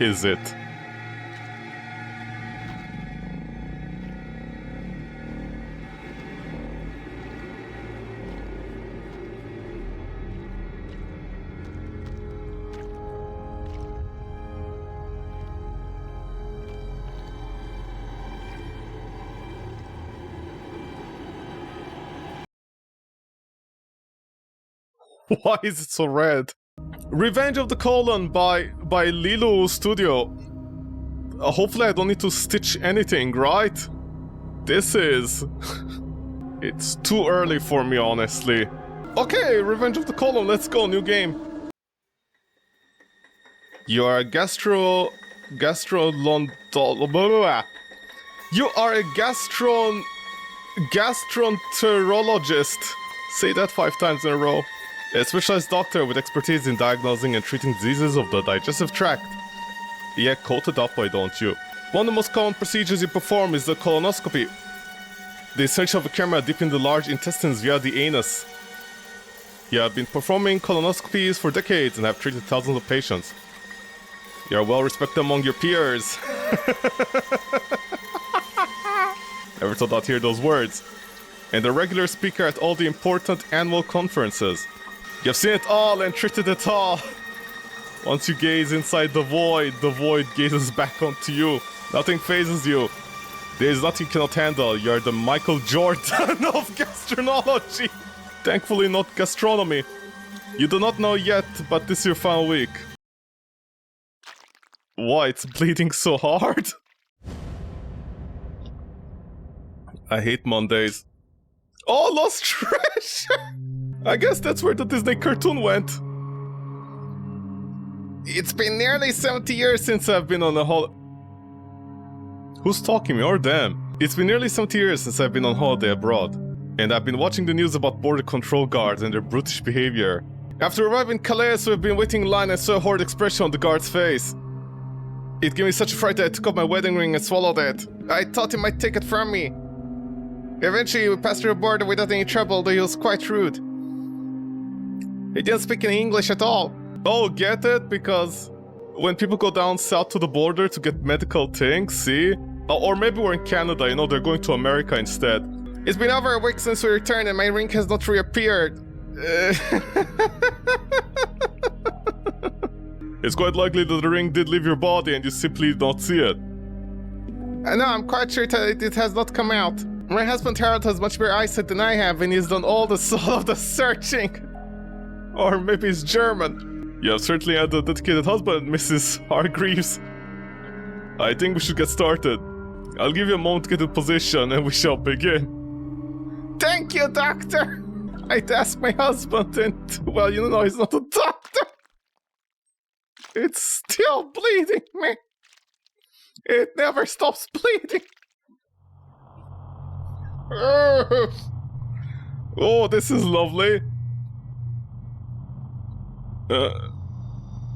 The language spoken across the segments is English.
Is it? Why is it so red? Revenge of the Colon by Lilo Studio. Hopefully I don't need to stitch anything, right? This is... It's too early for me, honestly. Okay, Revenge of the Colon, let's go, new game. You are a gastroenterologist. You are a gastroenterologist. Say that 5 times in a row. A specialized doctor with expertise in diagnosing and treating diseases of the digestive tract. Yeah, coat it up, why don't you? One of the most common procedures you perform is the colonoscopy. The insertion of a camera deep in the large intestines via the anus. You have been performing colonoscopies for decades and have treated thousands of patients. You are well respected among your peers. Never thought I'd hear those words. And a regular speaker at all the important annual conferences. You've seen it all and treated it all. Once you gaze inside the void gazes back onto you. Nothing phases you. There is nothing you cannot handle. You are the Michael Jordan of gastroenterology. Thankfully not gastronomy. You do not know yet, but this is your final week. Why, it's bleeding so hard? I hate Mondays. Oh, lost treasure! I guess that's where the Disney cartoon went. It's been nearly 70 years since I've been on a holiday. Who's talking, me or them? It's been nearly 70 years since I've been on holiday abroad. And I've been watching the news about border control guards and their brutish behavior. After arriving in Calais, we've been waiting in line and saw a horrid expression on the guard's face. It gave me such a fright that I took off my wedding ring and swallowed it. I thought he might take it from me. Eventually, we passed through the border without any trouble, though he was quite rude. He didn't speak any English at all. Oh, get it? Because when people go down south to the border to get medical things, see? Or maybe we're in Canada, you know, they're going to America instead. It's been over a week since we returned and my ring has not reappeared. It's quite likely that the ring did leave your body and you simply don't see it. No, I'm quite sure that it has not come out. My husband Harold has much better eyesight than I have, and he's done all the searching. Or maybe he's German. You have certainly had a dedicated husband, Mrs. Hargreaves. I think we should get started. I'll give you a moment to get in position, and we shall begin. Thank you, doctor! I'd ask my husband, and, well, you know, he's not a doctor. It's still bleeding me. It never stops bleeding. Oh, this is lovely.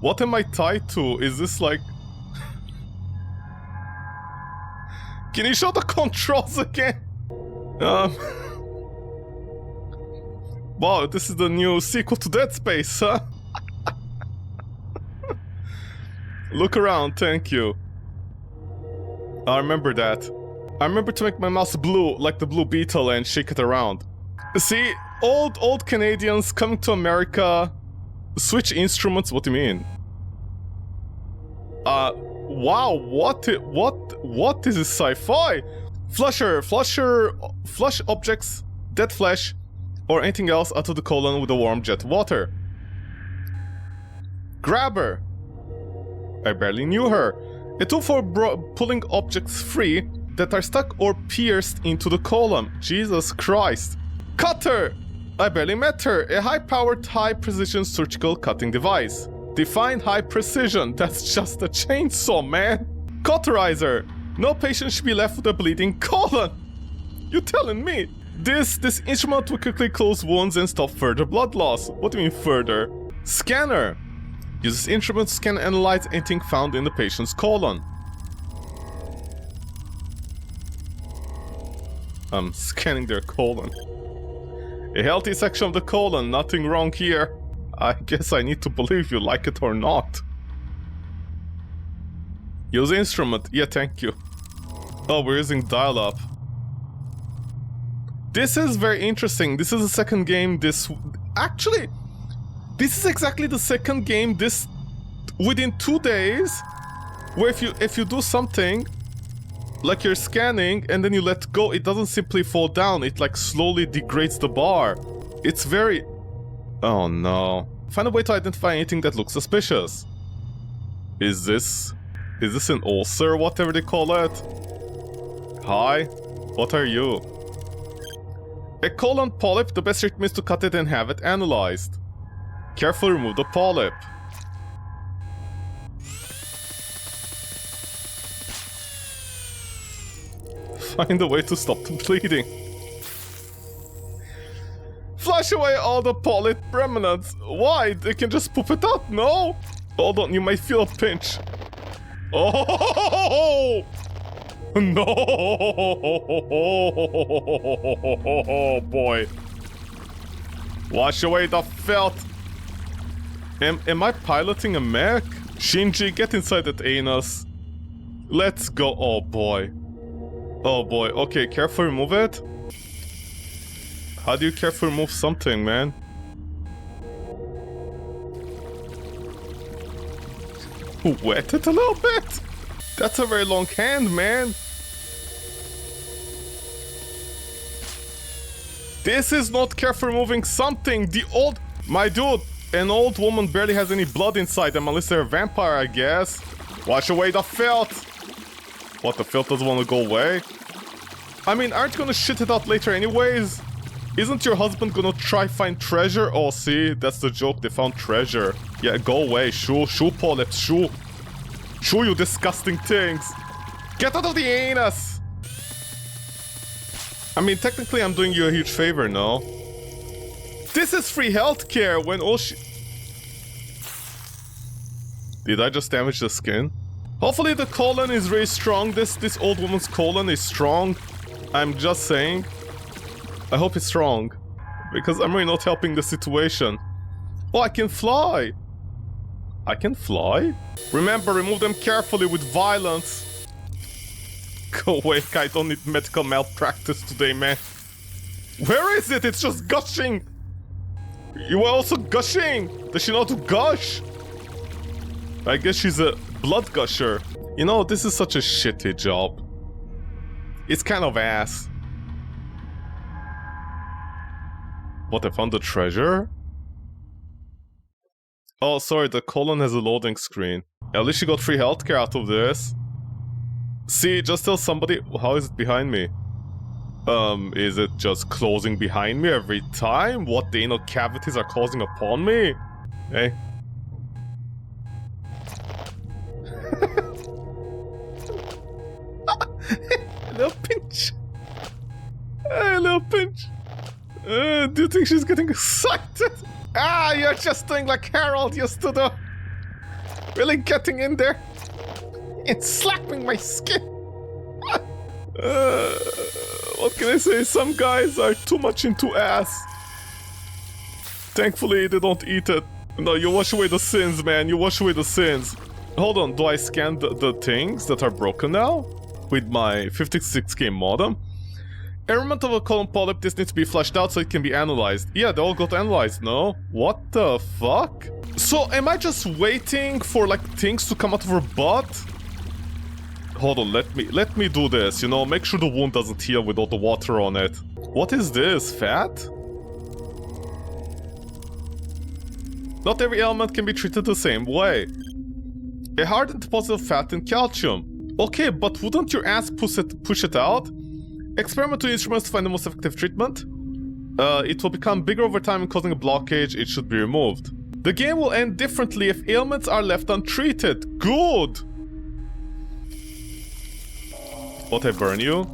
What am I tied to? Is this like... Can you show the controls again? Wow, this is the new sequel to Dead Space, huh? Look around, thank you. I remember that. I remember to make my mouse blue, like the Blue Beetle, and shake it around. See, old Canadians coming to America, switch instruments. What do you mean? Wow, what is this sci-fi? Flush objects, dead flesh, or anything else out of the colon with a warm jet of water. Grabber. I barely knew her. A tool for pulling objects free that are stuck or pierced into the colon. Jesus Christ. Cutter! I barely met her. A high-powered, high-precision surgical cutting device. Define high precision. That's just a chainsaw, man. Cauterizer. No patient should be left with a bleeding colon. You telling me? This instrument will quickly close wounds and stop further blood loss. What do you mean further? Scanner. Use this instrument to scan and analyze anything found in the patient's colon. I'm scanning their colon. A healthy section of the colon, nothing wrong here. I guess I need to believe you, like it or not. Use instrument. Yeah, thank you. Oh, we're using dial-up. This is very interesting. This is the second game this... Actually, this is exactly the second game this... within 2 days, where if you do something, like you're scanning, and then you let go, it doesn't simply fall down, it like slowly degrades the bar. It's very... Oh no. Find a way to identify anything that looks suspicious. Is this an ulcer, whatever they call it? Hi? What are you? A colon polyp, the best treatment is to cut it and have it analyzed. Carefully remove the polyp. Find a way to stop the bleeding. Flush away all the polyp remnants. Why? They can just poop it out, no? Hold on, you might feel a pinch. Oh! No! Boy. Wash away the filth. Am I piloting a mech? Shinji, get inside that anus. Let's go. Oh boy. Oh boy. Okay, carefully remove it. How do you carefully remove something, man? Wet it a little bit? That's a very long hand, man. This is not careful removing something. My dude, an old woman barely has any blood inside them unless they're a vampire, I guess. Wash away the filth. What, the filth doesn't want to go away? I mean, aren't you gonna shit it out later anyways? Isn't your husband gonna try find treasure? Oh, see, that's the joke, they found treasure. Yeah, go away, shoo, polyps, shoo. Shoo, you disgusting things. Get out of the anus! I mean, technically I'm doing you a huge favor, no? This is free healthcare when all Did I just damage the skin? Hopefully the colon is very strong. This old woman's colon is strong. I'm just saying. I hope it's strong. Because I'm really not helping the situation. Oh, I can fly! I can fly? Remember, remove them carefully with violence. Go away, I don't need medical malpractice today, man. Where is it? It's just gushing! You are also gushing! Does she know how to gush? I guess she's a blood gusher. You know, this is such a shitty job. It's kind of ass. What, I found the treasure? Oh, sorry, the colon has a loading screen. At least she got free healthcare out of this. See, just tell somebody... How is it behind me? Is it just closing behind me every time? What the anal cavities are closing upon me? Hey. A little pinch. A little pinch. Do you think she's getting excited? Ah, you're just doing like Harold used to do. Really getting in there and slapping my skin. What can I say? Some guys are too much into ass. Thankfully, they don't eat it. No, you wash away the sins, man. You wash away the sins. Hold on, do I scan the things that are broken now? With my 56k modem? Element of a colon polyp, this needs to be flushed out so it can be analyzed. Yeah, they all got analyzed, no? What the fuck? So, am I just waiting for, like, things to come out of her butt? Hold on, let me do this, you know? Make sure the wound doesn't heal with all the water on it. What is this? Fat? Not every element can be treated the same way. A hardened deposit of fat and calcium. Okay, but wouldn't your ass push it out? Experiment with instruments to find the most effective treatment. It will become bigger over time and causing a blockage. It should be removed. The game will end differently if ailments are left untreated. Good! What, I burn you?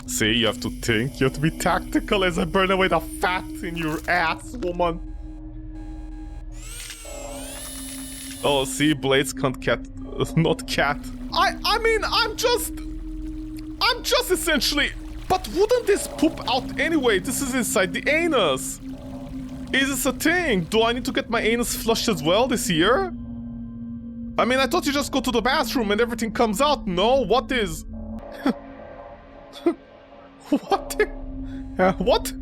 See, you have to think. You have to be tactical as I burn away the fat in your ass, woman. Oh, see, blades can't not cat. I mean, I'm just... I'm just essentially... But wouldn't this poop out anyway? This is inside the anus. Is this a thing? Do I need to get my anus flushed as well this year? I mean, I thought you just go to the bathroom and everything comes out. No, what is... What?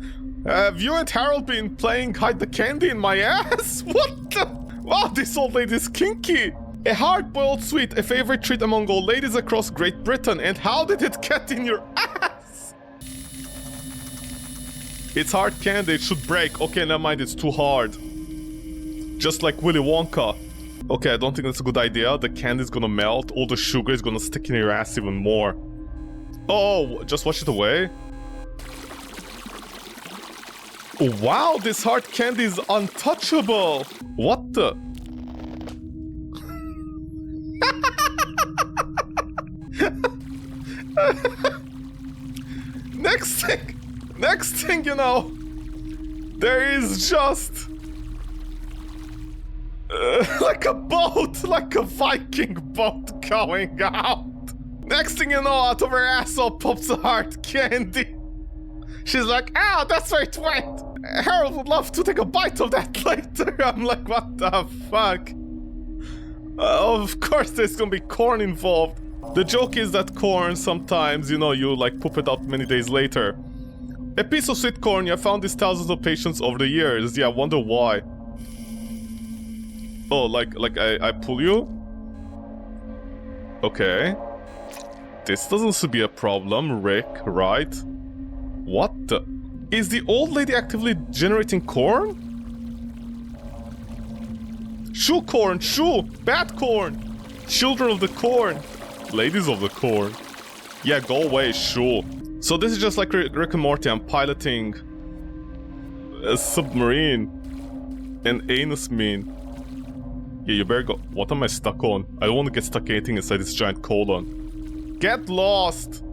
Have you and Harold been playing hide the candy in my ass? What the... Wow, this old lady's kinky. A hard-boiled sweet, a favorite treat among all ladies across Great Britain. And how did it get in your ass? It's hard candy, it should break. Okay, never mind, it's too hard. Just like Willy Wonka. Okay, I don't think that's a good idea. The candy's gonna melt, all the sugar is gonna stick in your ass even more. Oh, just wash it away? Wow, this hard candy is untouchable! What the... Next thing you know, there is just like a boat, like a Viking boat going out. Next thing you know, out of her asshole pops a hard candy. She's like, "Ow, that's right, wet. Harold would love to take a bite of that later." I'm like, what the fuck? Of course there's gonna be corn involved. The joke is that corn sometimes, you know, you like poop it out many days later. A piece of sweet corn, I found this thousands of patients over the years. Yeah, I wonder why. Oh, like I pull you? Okay. This doesn't seem to be a problem, Rick, right? What the... Is the old lady actively generating corn? Shoo corn, shoo! Bad corn! Children of the corn! Ladies of the corn. Yeah, go away, shoo. So this is just like Rick and Morty. I'm piloting a submarine. An anus mean. Yeah, you better go. What am I stuck on? I don't want to get stuck anything inside this giant colon. Get lost!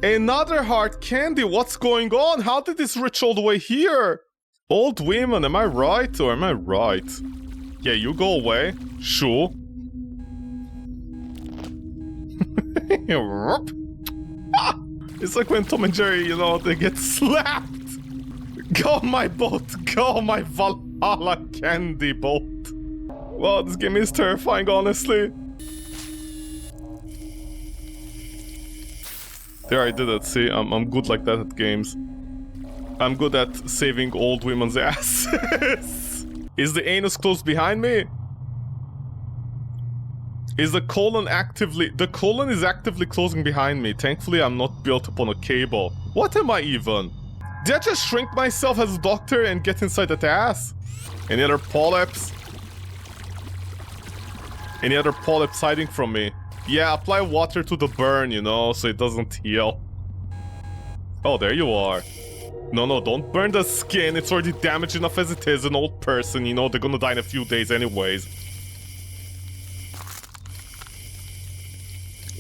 Another hard candy! What's going on? How did this reach all the way here? Old women, am I right or am I right? Yeah, you go away. Shoo. It's like when Tom and Jerry, you know, they get slapped. Go my boat, go my Valhalla candy boat. Wow, this game is terrifying, honestly. There, I did it. See, I'm good like that at games. I'm good at saving old women's asses. Is the anus closed behind me? Is the colon actively... The colon is actively closing behind me. Thankfully, I'm not built upon a cable. What am I even? Did I just shrink myself as a doctor and get inside that ass? Any other polyps? Any other polyps hiding from me? Yeah, apply water to the burn, you know, so it doesn't heal. Oh, there you are. No, don't burn the skin. It's already damaged enough as it is. An old person, you know, they're gonna die in a few days anyways.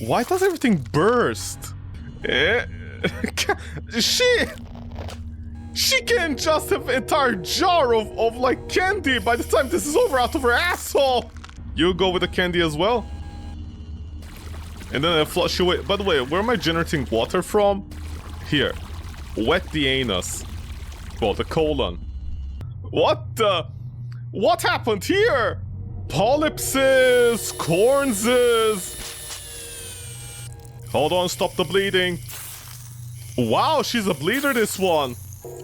Why does everything burst? She can just have an entire jar of like candy by the time this is over out of her asshole. You go with the candy as well. And then I flush away. By the way, where am I generating water from? Here. Wet the anus. Well, the colon. What the? What happened here? Polypses, cornses. Hold on, stop the bleeding. Wow, she's a bleeder, this one.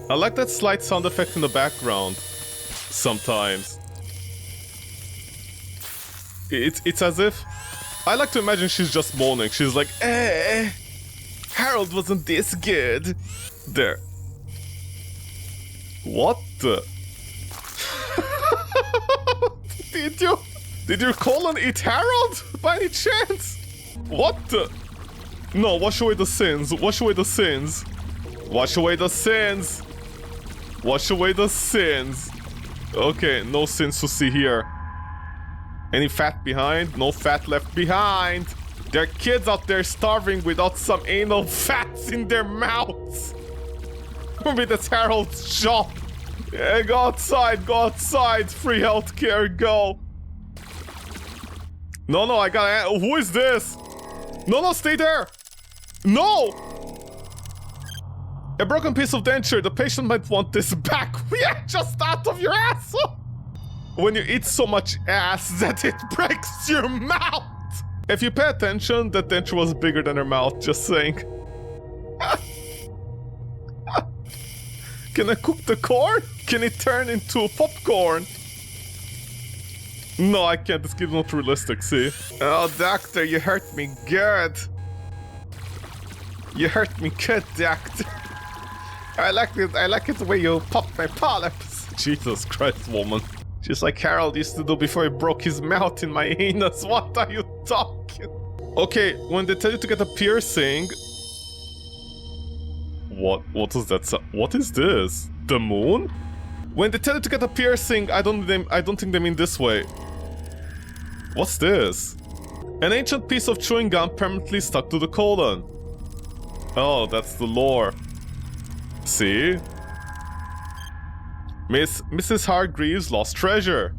I like that slight sound effect in the background. Sometimes. It's as if... I like to imagine she's just moaning. She's like, Harold wasn't this good. There. What the... Did your colon eat Harold? By any chance? What the... No, wash away the sins. Wash away the sins. Wash away the sins. Wash away the sins. Okay, no sins to see here. Any fat behind? No fat left behind. There are kids out there starving without some anal fats in their mouths. Maybe that's Harold's job. Yeah, go outside, go outside. Free healthcare, go. No, I gotta... Who is this? No, stay there. No! A broken piece of denture. The patient might want this back. Yeah, just out of your asshole. When you eat so much ass that it breaks your mouth. If you pay attention, that denture was bigger than her mouth, just saying. Can I cook the corn? Can it turn into popcorn? No, I can't. This game's not realistic, see? Oh, doctor, you hurt me good. You hurt me good, doctor. I like it the way you pop my polyps. Jesus Christ, woman. Just like Harold used to do before he broke his mouth in my anus. What are you talking? Okay, when they tell you to get a piercing... What is that? What is this? The moon? When they tell you to get a piercing, I don't think they mean this way. What's this? An ancient piece of chewing gum permanently stuck to the colon. Oh, that's the lore. See? Mrs. Hargreaves lost treasure.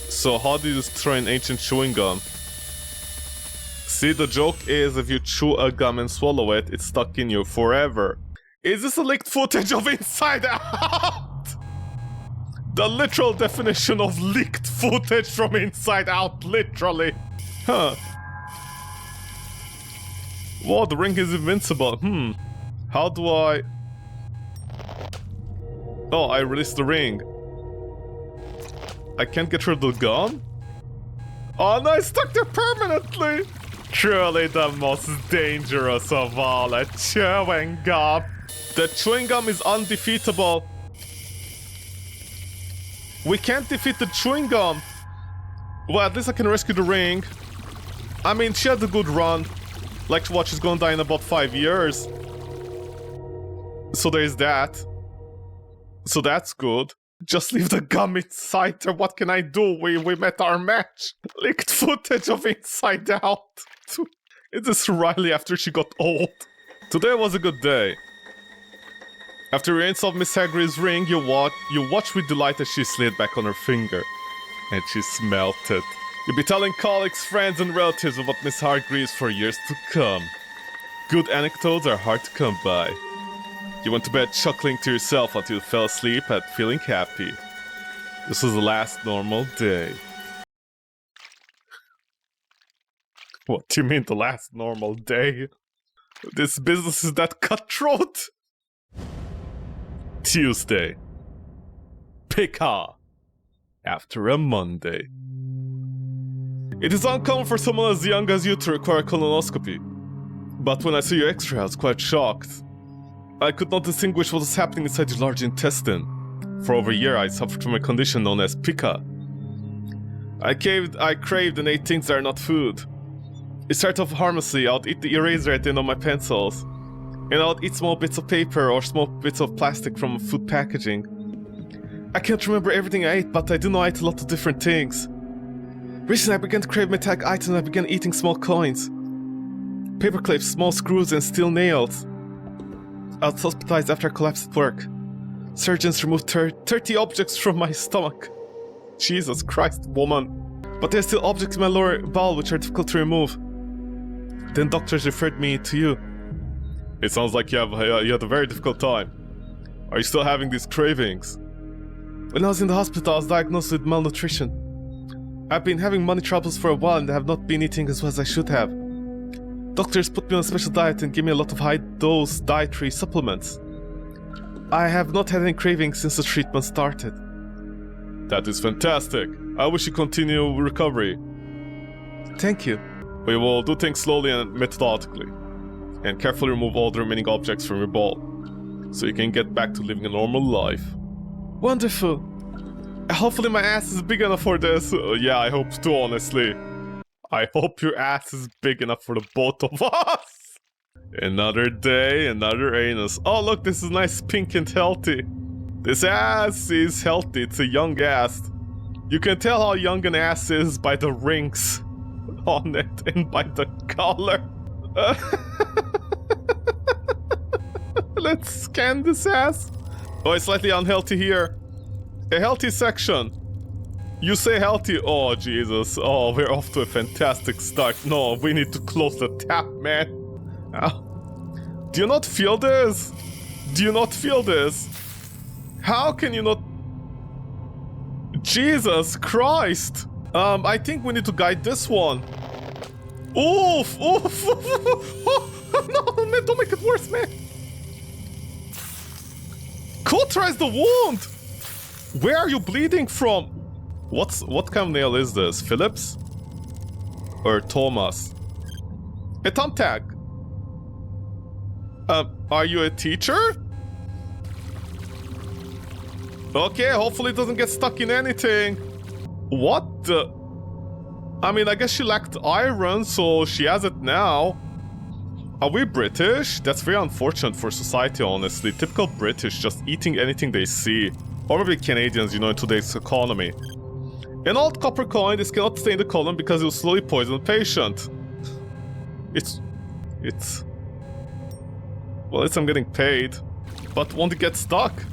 So how do you destroy an ancient chewing gum? See, the joke is if you chew a gum and swallow it, it's stuck in you forever. Is this a leaked footage of Inside Out? The literal definition of leaked footage from Inside Out, literally. Huh. Whoa, the ring is invincible. How do I... Oh, I released the ring. I can't get rid of the gum? Oh no, it's stuck there permanently! Truly the most dangerous of all, a chewing gum. The chewing gum is undefeatable. We can't defeat the chewing gum. Well, at least I can rescue the ring. I mean, she had a good run. Like, what, she's gonna die in about 5 years. So there's that. So that's good. Just leave the gum inside her. What can I do? We met our match. Leaked footage of Inside Out. It is Riley after she got old. Today was a good day. After you install Miss Hagrid's ring, you watch with delight as she slid back on her finger. And she smelt it. You'll be telling colleagues, friends, and relatives about Miss Hargreaves for years to come. Good anecdotes are hard to come by. You went to bed chuckling to yourself until you fell asleep at feeling happy. This was the last normal day. What do you mean the last normal day? This business is that cutthroat? Tuesday. Pika. After a Monday. It is uncommon for someone as young as you to require a colonoscopy. But when I saw your x-ray, I was quite shocked. I could not distinguish what was happening inside your large intestine. For over a year, I suffered from a condition known as pica. I craved and ate things that are not food. It started off harmlessly. I would eat the eraser at the end of my pencils. And I would eat small bits of paper or small bits of plastic from food packaging. I can't remember everything I ate, but I do know I ate a lot of different things. Recently, I began to crave metallic items and I began eating small coins. Paper clips, small screws, and steel nails. I was hospitalized after I collapsed at work. Surgeons removed 30 objects from my stomach. Jesus Christ, woman. But there's still objects in my lower bowel which are difficult to remove. Then doctors referred me to you. It sounds like you had a very difficult time. Are you still having these cravings? When I was in the hospital, I was diagnosed with malnutrition. I've been having money troubles for a while and I have not been eating as well as I should have. Doctors put me on a special diet and gave me a lot of high-dose dietary supplements. I have not had any cravings since the treatment started. That is fantastic. I wish you continue recovery. Thank you. We will do things slowly and methodically. And carefully remove all the remaining objects from your ball. So you can get back to living a normal life. Wonderful. Hopefully my ass is big enough for this. Yeah, I hope too, honestly. I hope your ass is big enough for the both of us. Another day, another anus. Oh look, this is nice, pink and healthy. This ass is healthy, it's a young ass. You can tell how young an ass is by the rings on it and by the color. Let's scan this ass. Oh, it's slightly unhealthy here. A healthy section. You say healthy. Oh, Jesus. Oh, we're off to a fantastic start. No, we need to close the tap, man. Oh, Do you not feel this? Do you not feel this? How can you not... Jesus Christ! I think we need to guide this one. Oof! Oof! No, man, don't make it worse, man! Cauterize the wound! Where are you bleeding from? What kind of nail is this? Phillips? Or Thomas? A thumbtack. Are you a teacher? Okay, hopefully it doesn't get stuck in anything. What the... I mean, I guess she lacked iron, so she has it now. Are we British? That's very unfortunate for society, honestly. Typical British, just eating anything they see. Or maybe Canadians, you know, in today's economy. An old copper coin, this cannot stay in the colon because it will slowly poison the patient. It's... Well, at least I'm getting paid. But won't it get stuck?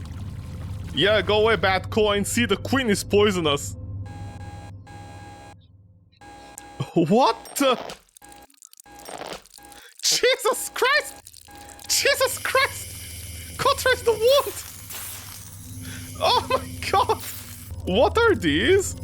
Yeah, go away, bad coin. See, the queen is poisonous. What the... Jesus Christ! Jesus Christ! Cauterize the wound! Oh my god! What are these?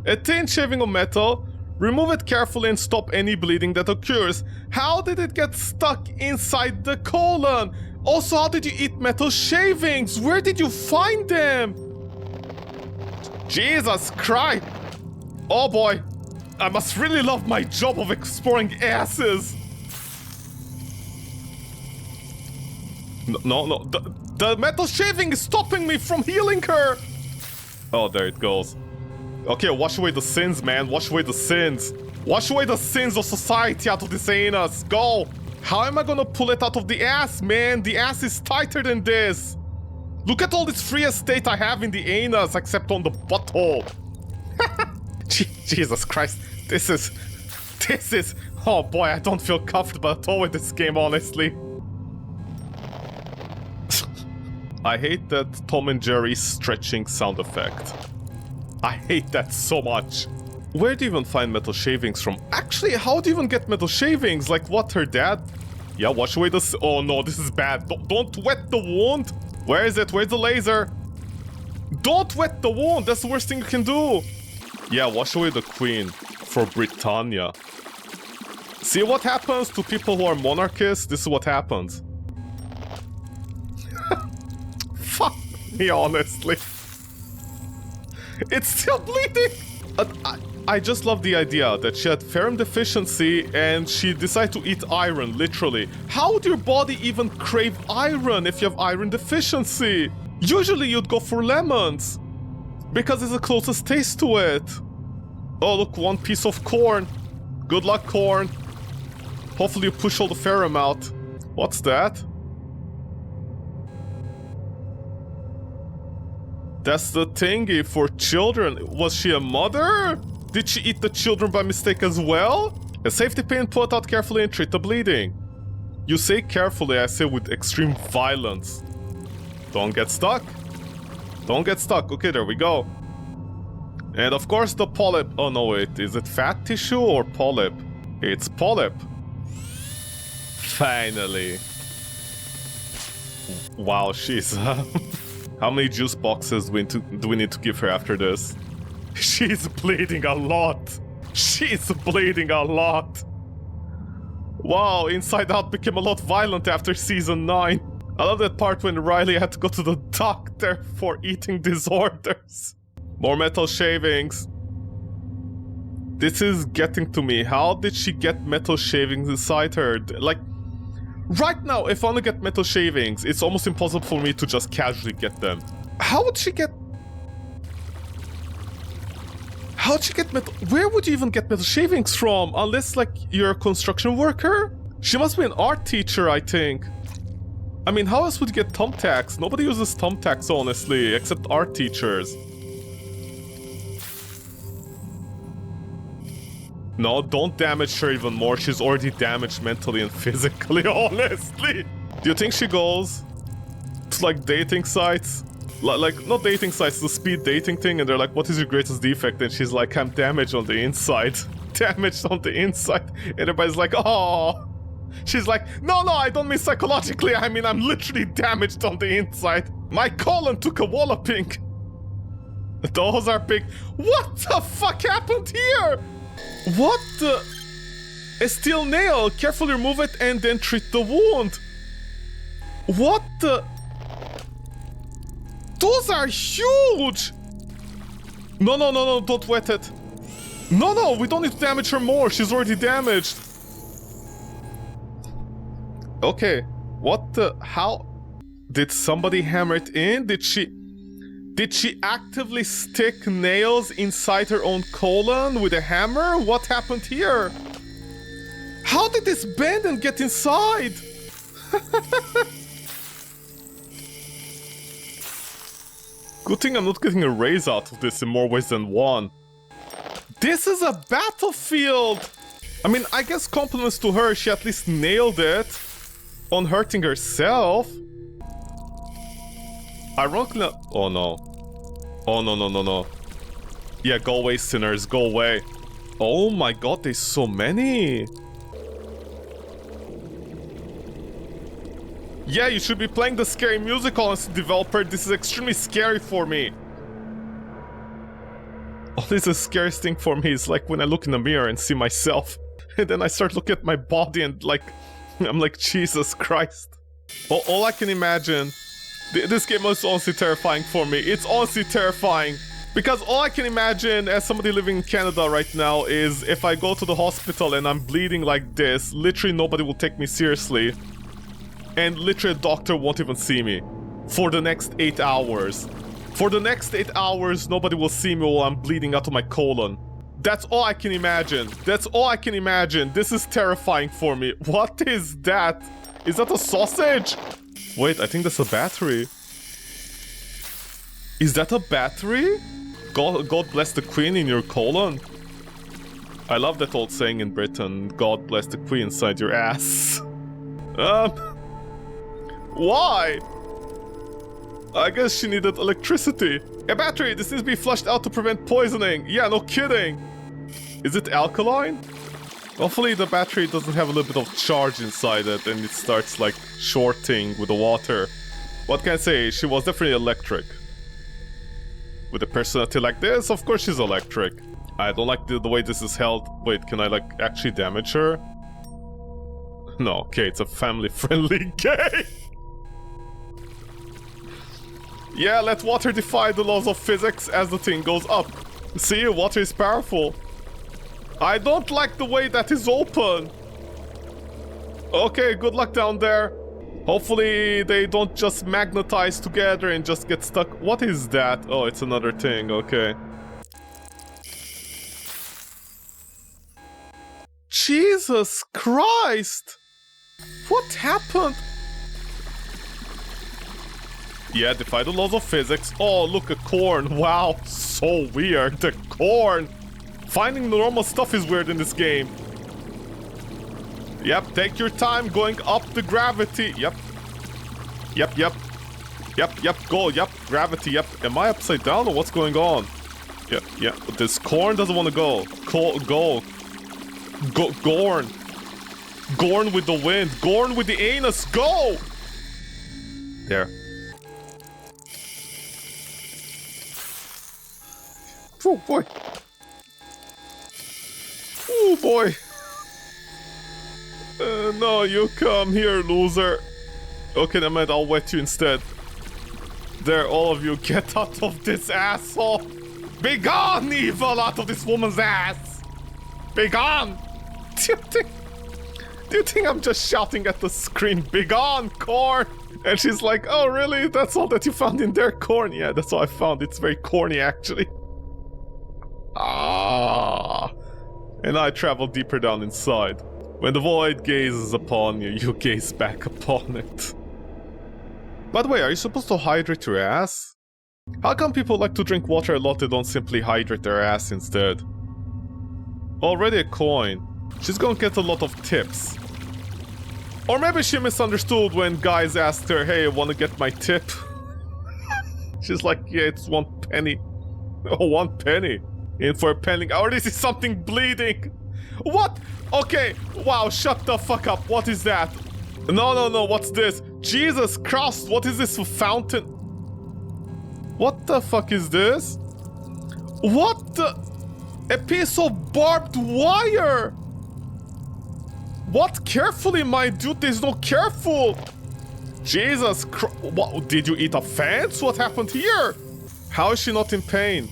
A thin shaving of metal. Remove it carefully and stop any bleeding that occurs. How did it get stuck inside the colon? Also, how did you eat metal shavings? Where did you find them? Jesus Christ! Oh boy, I must really love my job of exploring asses. No, the metal shaving is stopping me from healing her. Oh, there it goes. Okay, wash away the sins, man. Wash away the sins. Wash away the sins of society out of this anus. Go. How am I gonna pull it out of the ass, man? The ass is tighter than this. Look at all this free estate I have in the anus, except on the butthole. Jesus Christ. This is... Oh boy, I don't feel comfortable at all with this game, honestly. I hate that Tom and Jerry stretching sound effect. I hate that so much. Where do you even find metal shavings from? Actually, how do you even get metal shavings? Like what, her dad? Yeah, wash away the... Oh no, this is bad. Don't wet the wound. Where is it? Where's the laser? Don't wet the wound. That's the worst thing you can do. Yeah, wash away the queen for Britannia. See what happens to people who are monarchists? This is what happens. Fuck me, honestly. It's still bleeding! I just love the idea that she had ferrum deficiency and she decided to eat iron, literally. How would your body even crave iron if you have iron deficiency? Usually you'd go for lemons, because it's the closest taste to it. Oh, look, one piece of corn. Good luck, corn. Hopefully you push all the ferrum out. What's that? That's the thingy for children. Was she a mother? Did she eat the children by mistake as well? A safety pin, pull it out carefully and treat the bleeding. You say carefully, I say with extreme violence. Don't get stuck. Don't get stuck. Okay, there we go. And of course the polyp. Oh no, wait. Is it fat tissue or polyp? It's polyp. Finally. Wow, she's... How many juice boxes do we need to give her after this? She's bleeding a lot. She's bleeding a lot. Wow, Inside Out became a lot violent after season 9. I love that part when Riley had to go to the doctor for eating disorders. More metal shavings. This is getting to me. How did she get metal shavings inside her? Like, right now, if I want to get metal shavings, it's almost impossible for me to just casually get them. How would she get... How'd she get metal... Where would you even get metal shavings from? Unless, like, you're a construction worker? She must be an art teacher, I think. I mean, how else would you get thumbtacks? Nobody uses thumbtacks, honestly, except art teachers. No, don't damage her even more. She's already damaged mentally and physically, honestly. Do you think she goes to, like, dating sites? Like, not dating sites, the speed dating thing, and they're like, what is your greatest defect? And she's like, I'm damaged on the inside. Damaged on the inside. And everybody's like, oh, She's like, no, I don't mean psychologically. I mean, I'm literally damaged on the inside. My colon took a walloping. Those are big. What the fuck happened here? What the? A steel nail. Carefully remove it and then treat the wound. What the? Those are huge. No, don't wet it. No, we don't need to damage her more. She's already damaged. Okay, what the? How? Did somebody hammer it in? Did she actively stick nails inside her own colon with a hammer? What happened here? How did this bend and get inside? Good thing I'm not getting a raise out of this in more ways than one. This is a battlefield! I mean, I guess compliments to her, she at least nailed it on hurting herself. Ironically, oh no. Oh no. Yeah, go away, sinners, go away. Oh my god, there's so many. Yeah, you should be playing the scary music, honestly, developer. This is extremely scary for me. Always the scariest thing for me is like when I look in the mirror and see myself. And then I start looking at my body and like, I'm like, Jesus Christ. All I can imagine, this game is honestly terrifying for me. It's honestly terrifying. Because all I can imagine as somebody living in Canada right now is if I go to the hospital and I'm bleeding like this, literally nobody will take me seriously. And literally a doctor won't even see me for the next 8 hours. For the next 8 hours, nobody will see me while I'm bleeding out of my colon. That's all I can imagine. That's all I can imagine. This is terrifying for me. What is that? Is that a sausage? Wait, I think that's a battery. Is that a battery? God bless the queen in your colon. I love that old saying in Britain. God bless the queen inside your ass. Why? I guess she needed electricity. A battery! This needs to be flushed out to prevent poisoning. Yeah, no kidding. Is it alkaline? Hopefully the battery doesn't have a little bit of charge inside it and it starts like shorting with the water. What can I say? She was definitely electric. With a personality like this, of course she's electric. I don't like the way this is held. Wait, can I like actually damage her? No, okay, it's a family-friendly game. Yeah, let water defy the laws of physics as the thing goes up. See, water is powerful. I don't like the way that is open. Okay, good luck down there. Hopefully they don't just magnetize together and just get stuck. What is that? Oh, it's another thing, okay. Jesus Christ! What happened? Yeah, defy the laws of physics. Oh, look, a corn. Wow, so weird. The corn. Finding the normal stuff is weird in this game. Yep, take your time going up the gravity. Yep. Go, yep, gravity, yep. Am I upside down or what's going on? Yeah. This corn doesn't want to go. Gorn. Gorn with the wind. Gorn with the anus. Go! There. Oh boy. Oh boy. No, you come here, loser. Okay, never mind, I'll wet you instead. There, all of you, get out of this asshole. Be gone, evil, out of this woman's ass. Be gone. Do you think I'm just shouting at the screen, be gone, corn? And she's like, oh really? That's all that you found in there, corn? Yeah, that's all I found. It's very corny, actually. And I travel deeper down inside. When the void gazes upon you, you gaze back upon it. By the way, are you supposed to hydrate your ass? How come people like to drink water a lot, they don't simply hydrate their ass instead? Already a coin. She's gonna get a lot of tips. Or maybe she misunderstood when guys asked her, hey, wanna get my tip? She's like, yeah, it's 1 penny. Oh, 1 penny. In for a penny. I already see something bleeding. What? Okay, wow, shut the fuck up. What is that? No, what's this? Jesus Christ, what is this fountain? What the fuck is this? What the? A piece of barbed wire! What? Carefully, my dude, there's no careful! Jesus Christ, what? Did you eat a fence? What happened here? How is she not in pain?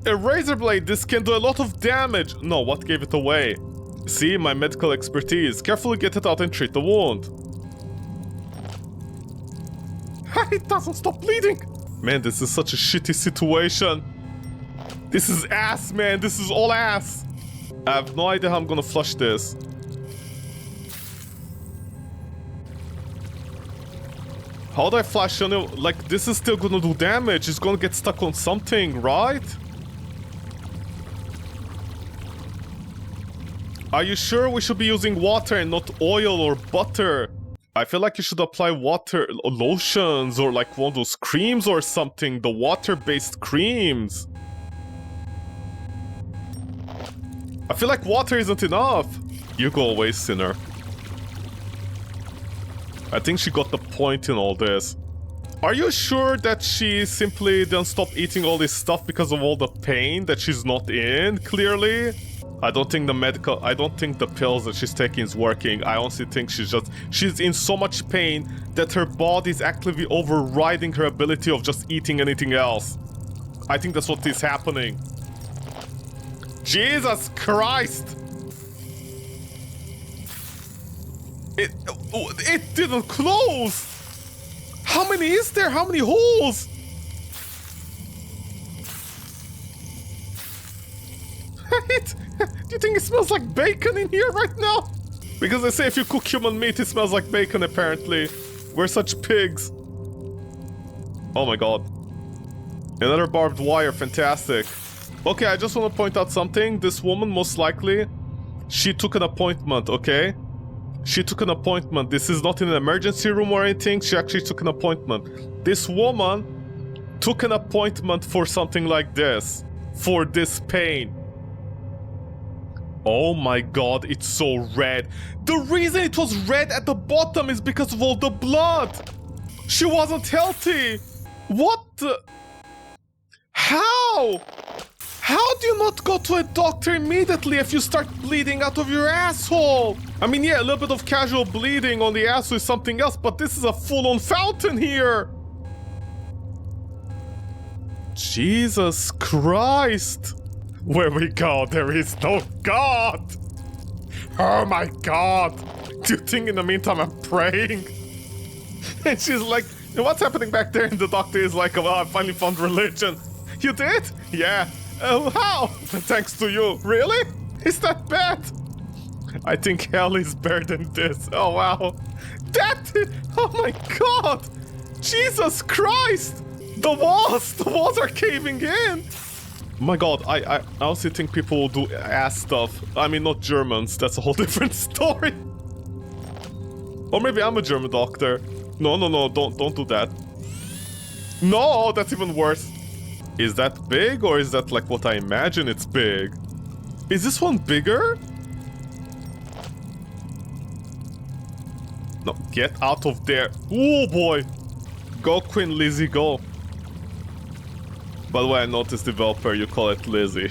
A razor blade, this can do a lot of damage. No, what gave it away? See, my medical expertise. Carefully get it out and treat the wound. It doesn't stop bleeding. Man, this is such a shitty situation. This is ass, man. This is all ass. I have no idea how I'm gonna flush this. How do I flush on it? Like, this is still gonna do damage. It's gonna get stuck on something, right? Are you sure we should be using water and not oil or butter? I feel like you should apply water, lotions, or like one of those creams or something. The water-based creams. I feel like water isn't enough. You go away, sinner. I think she got the point in all this. Are you sure that she simply didn't stop eating all this stuff because of all the pain that she's not in, clearly? I don't think the pills that she's taking is working. I honestly think she's in so much pain that her body is actively overriding her ability of just eating anything else. I think that's what is happening. Jesus Christ! It didn't close! How many is there? How many holes? Do you think it smells like bacon in here right now? Because they say if you cook human meat, it smells like bacon, apparently. We're such pigs. Oh my god. Another barbed wire, fantastic. Okay, I just want to point out something. This woman, most likely, she took an appointment, okay? She took an appointment. This is not in an emergency room or anything. She actually took an appointment. This woman took an appointment for something like this. For this pain. Oh my god, it's so red. The reason it was red at the bottom is because of all the blood. She wasn't healthy. What the? How? How do you not go to a doctor immediately if you start bleeding out of your asshole? I mean, yeah, a little bit of casual bleeding on the asshole is something else, but this is a full-on fountain here. Jesus Christ. Where we go, there is no God! Oh my god! Do you think in the meantime I'm praying? And she's like, what's happening back there? And the doctor is like, well, I finally found religion. You did? Yeah. How? Thanks to you. Really? Is that bad? I think hell is better than this. Oh wow. Oh my god! Jesus Christ! The walls are caving in! Oh my god, I honestly think people will do ass stuff. I mean, not Germans, that's a whole different story. Or maybe I'm a German doctor. No, don't do that. No, that's even worse. Is that big, or is that like what I imagine it's big? Is this one bigger? No, get out of there. Oh boy. Go Queen Lizzie, go. By the way, I noticed developer, you call it Lizzie.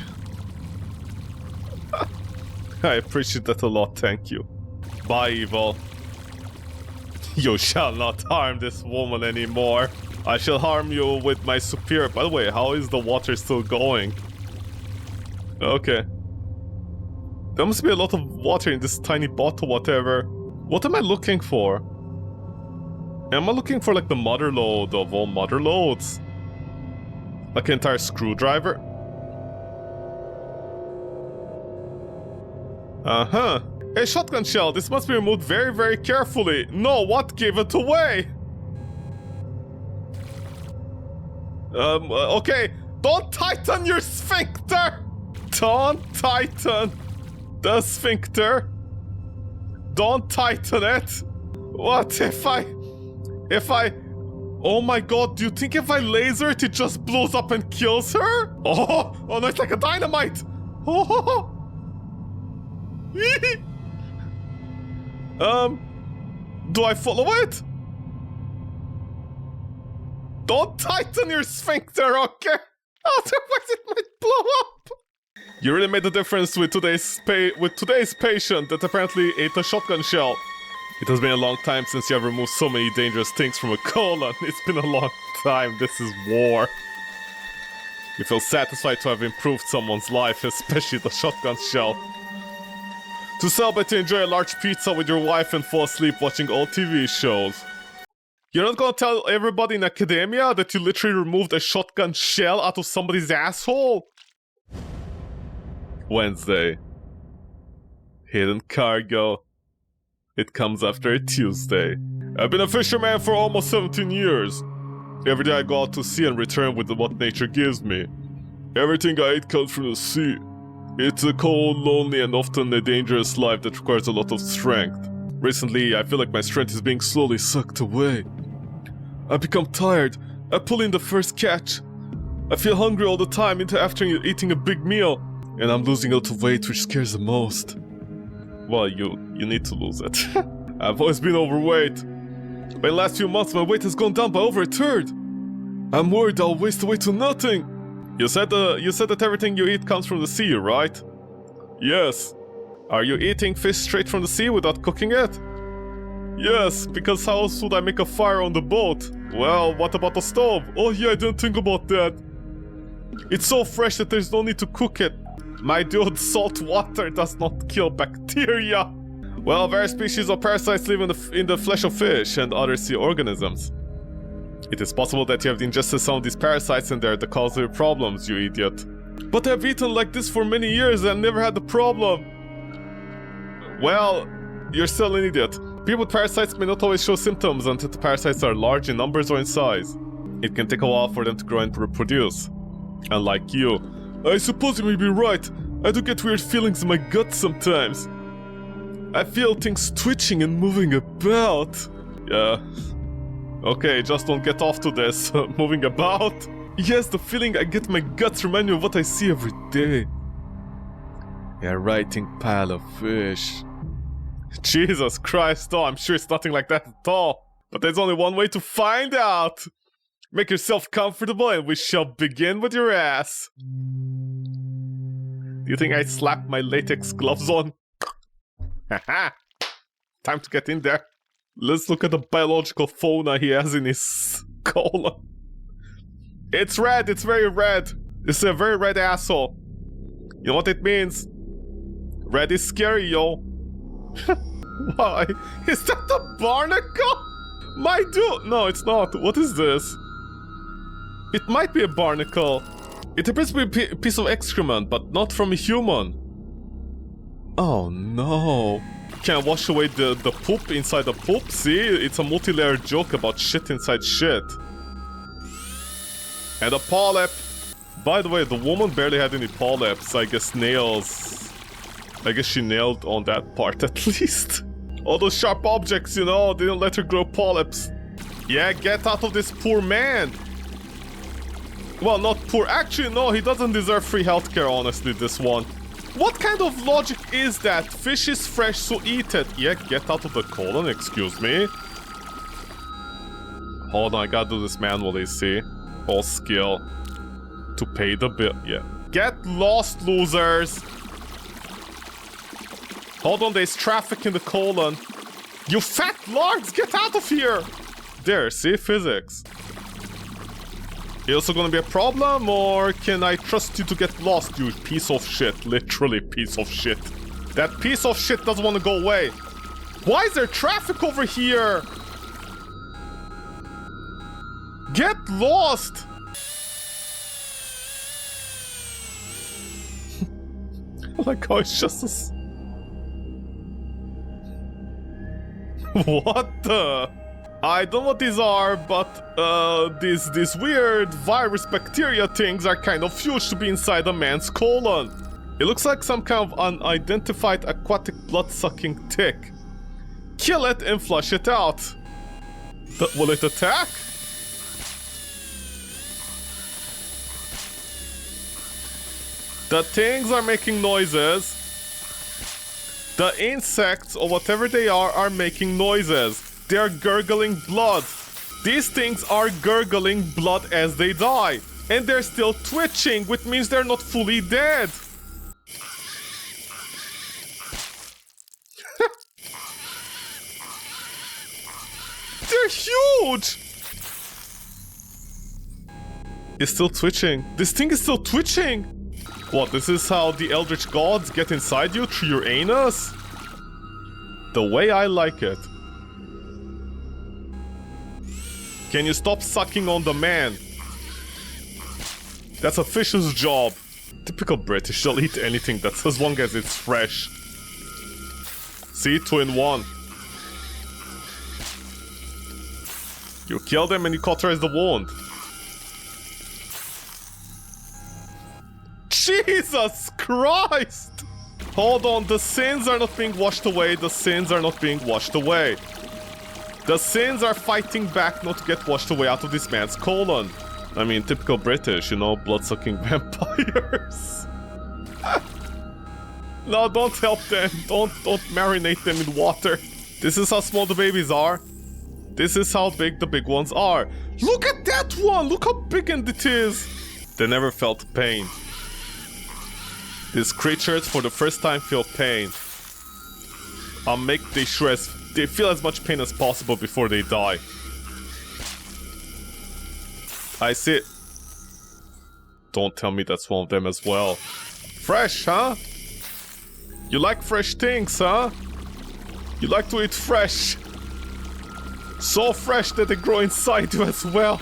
I appreciate that a lot, thank you. Bye, evil. You shall not harm this woman anymore. I shall harm you with my superior. By the way, how is the water still going? Okay. There must be a lot of water in this tiny bottle, whatever. What am I looking for? Am I looking for like the mother lode of all mother loads? Like an entire screwdriver? Uh-huh. A shotgun shell. This must be removed very, very carefully. No, what gave it away? Okay. Don't tighten your sphincter! Don't tighten the sphincter. Don't tighten it. What if I... Oh my god, do you think if I laser it, it just blows up and kills her? Oh no, it's like a dynamite! Oh! Do I follow it? Don't tighten your sphincter, okay? Otherwise it might blow up. You really made a difference with today's patient that apparently ate a shotgun shell. It has been a long time since you have removed so many dangerous things from a colon. It's been a long time. This is war. You feel satisfied to have improved someone's life, especially the shotgun shell. To celebrate, to enjoy a large pizza with your wife and fall asleep watching old TV shows. You're not gonna tell everybody in academia that you literally removed a shotgun shell out of somebody's asshole? Wednesday. Hidden cargo. It comes after a Tuesday. I've been a fisherman for almost 17 years. Every day I go out to sea and return with what nature gives me. Everything I eat comes from the sea. It's a cold, lonely, and often a dangerous life that requires a lot of strength. Recently, I feel like my strength is being slowly sucked away. I become tired. I pull in the first catch. I feel hungry all the time after eating a big meal. And I'm losing a lot of weight, which scares the most. Well, you need to lose it. I've always been overweight. But in the last few months, my weight has gone down by over a third. I'm worried I'll waste away to nothing. You said that everything you eat comes from the sea, right? Yes. Are you eating fish straight from the sea without cooking it? Yes, because how else would I make a fire on the boat? Well, what about the stove? Oh yeah, I didn't think about that. It's so fresh that there's no need to cook it. My dude, salt water does not kill bacteria. Well, various species of parasites live in the flesh of fish and other sea organisms. It is possible that you have ingested some of these parasites and they're the cause of your problems, you idiot. But I've eaten like this for many years and never had the problem. Well, you're still an idiot. People with parasites may not always show symptoms until the parasites are large in numbers or in size. It can take a while for them to grow and reproduce. Unlike you. I suppose you may be right. I do get weird feelings in my gut sometimes. I feel things twitching and moving about. Yeah. Okay, just don't get off to this. Moving about? Yes, the feeling I get in my guts remind me of what I see every day. A writing pile of fish. Jesus Christ, oh, I'm sure it's nothing like that at all. But there's only one way to find out. Make yourself comfortable and we shall begin with your ass. Do you think I slapped my latex gloves on? Haha. Time to get in there. Let's look at the biological fauna he has in his colon. It's red, it's very red. It's a very red asshole. You know what it means? Red is scary, yo. Why? Is that a barnacle? My dude! No, it's not. What is this? It might be a barnacle. It appears to be a piece of excrement, but not from a human. Oh no. Can I wash away the poop inside the poop? See? It's a multi-layered joke about shit inside shit. And a polyp. By the way, the woman barely had any polyps. I guess nails. I guess she nailed on that part at least. All those sharp objects, you know, they didn't let her grow polyps. Yeah, get out of this poor man. Well, not poor. Actually, no, he doesn't deserve free healthcare, honestly, this one. What kind of logic is that? Fish is fresh, so eat it. Yeah, get out of the colon, excuse me. Hold on, I gotta do this manually, see? All skill. To pay the bill, yeah. Get lost, losers! Hold on, there's traffic in the colon. You fat lards, get out of here! There, see? Physics. Is also gonna be a problem, or can I trust you to get lost, you piece of shit? Literally piece of shit. That piece of shit doesn't want to go away. Why is there traffic over here? Get lost! Like how it's just a... What the... I don't know what these are, but these weird virus bacteria things are kind of huge to be inside a man's colon. It looks like some kind of unidentified aquatic blood-sucking tick. Kill it and flush it out. Will it attack? The things are making noises. The insects, or whatever they are making noises. They're gurgling blood. These things are gurgling blood as they die. And they're still twitching, which means they're not fully dead. They're huge! It's still twitching. This thing is still twitching! What, this is how the Eldritch Gods get inside you through your anus? The way I like it. Can you stop sucking on the man? That's a fish's job. Typical British, they'll eat anything that's as long as it's fresh. See, 2 in 1. You kill them and you cauterize the wound. Jesus Christ! Hold on, the sins are not being washed away. The sins are not being washed away. The sins are fighting back not to get washed away out of this man's colon. I mean, typical British, you know, blood-sucking vampires. No, don't help them. Don't marinate them in water. This is how small the babies are. This is how big the big ones are. Look at that one! Look how big it is! They never felt pain. These creatures, for the first time, feel pain. I'll make they feel as much pain as possible before they die. I see it. Don't tell me that's one of them as well. Fresh, huh? You like fresh things, huh? You like to eat fresh. So fresh that they grow inside you as well.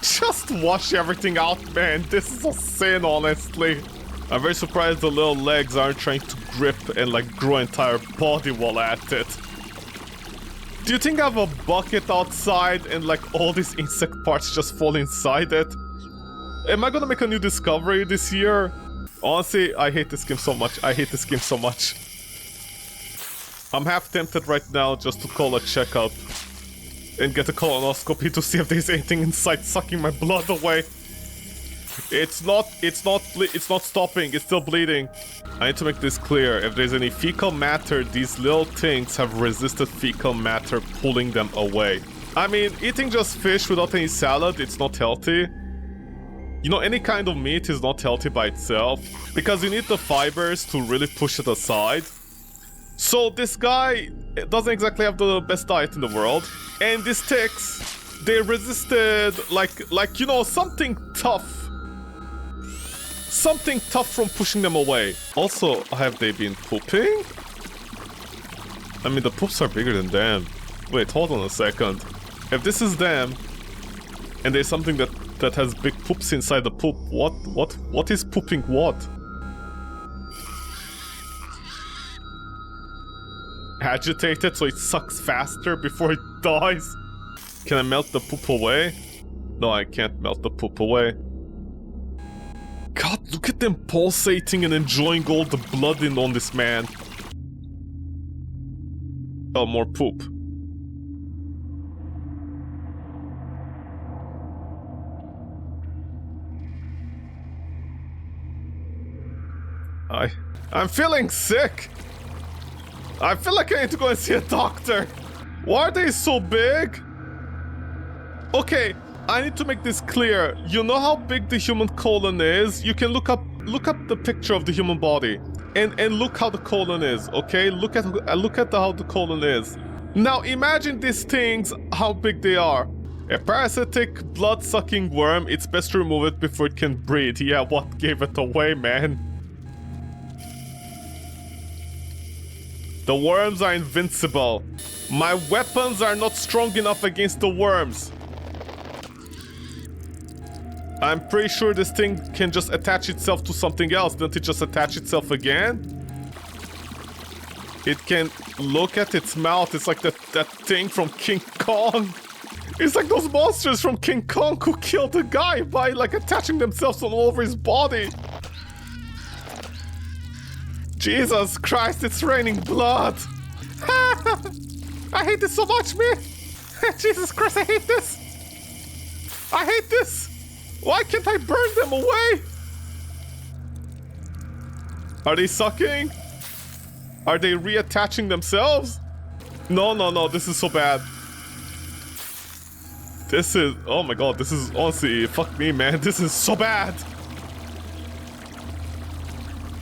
Just wash everything out, man. This is a sin, honestly. I'm very surprised the little legs aren't trying to grip and like grow entire body while at it. Do you think I have a bucket outside and like all these insect parts just fall inside it? Am I gonna make a new discovery this year? Honestly, I hate this game so much. I hate this game so much. I'm half tempted right now just to call a checkup and get a colonoscopy to see if there's anything inside sucking my blood away. It's not stopping, it's still bleeding. I need to make this clear. If there's any fecal matter, these little things have resisted fecal matter pulling them away. I mean, eating just fish without any salad, it's not healthy. You know, any kind of meat is not healthy by itself, because you need the fibers to really push it aside. So this guy doesn't exactly have the best diet in the world, and these ticks, they resisted like you know, something tough. Something tough from pushing them away. Also, have they been pooping? I mean, the poops are bigger than them. Wait, hold on a second. If this is them, and there's something that has big poops inside the poop, what is pooping what? Agitated so it sucks faster before it dies? Can I melt the poop away? No, I can't melt the poop away. God, look at them pulsating and enjoying all the blood on this man. Oh, more poop. I'm feeling sick. I feel like I need to go and see a doctor. Why are they so big? Okay, I need to make this clear. You know how big the human colon is? You can look up the picture of the human body and look how the colon is, okay? Look at how the colon is. Now imagine these things, how big they are. A parasitic, blood-sucking worm, it's best to remove it before it can breathe. Yeah, what gave it away, man? The worms are invincible. My weapons are not strong enough against the worms. I'm pretty sure this thing can just attach itself to something else. Didn't it just attach itself again? It can look at its mouth. It's like that thing from King Kong. It's like those monsters from King Kong who killed the guy by like attaching themselves all over his body. Jesus Christ, it's raining blood. I hate this so much, man. Jesus Christ, I hate this. I hate this. Why can't I burn them away? Are they sucking? Are they reattaching themselves? No, no, no, this is so bad. This is... Oh my god, this is honestly... Fuck me, man. This is so bad.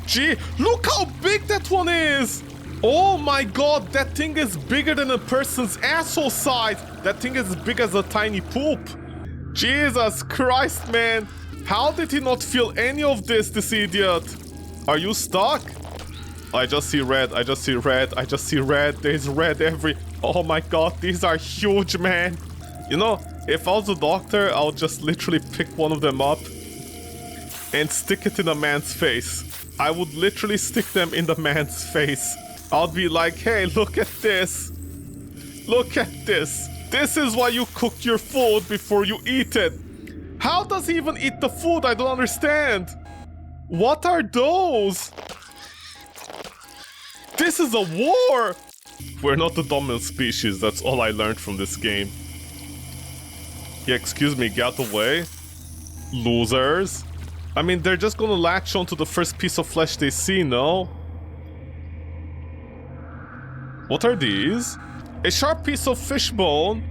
Gee, look how big that one is! Oh my god, that thing is bigger than a person's asshole size! That thing is as big as a tiny poop! Jesus Christ, man! How did he not feel any of this idiot? Are you stuck? I just see red, I just see red, I just see red. There's red every... Oh my god, these are huge, man! You know, if I was a doctor, I would just literally pick one of them up and stick it in a man's face. I would literally stick them in the man's face. I'll be like, hey, look at this. Look at this. This is why you cook your food before you eat it. How does he even eat the food? I don't understand. What are those? This is a war. We're not the dominant species. That's all I learned from this game. Yeah, excuse me, get away. Losers. I mean, they're just gonna latch onto the first piece of flesh they see, no? What are these? A sharp piece of fish bone.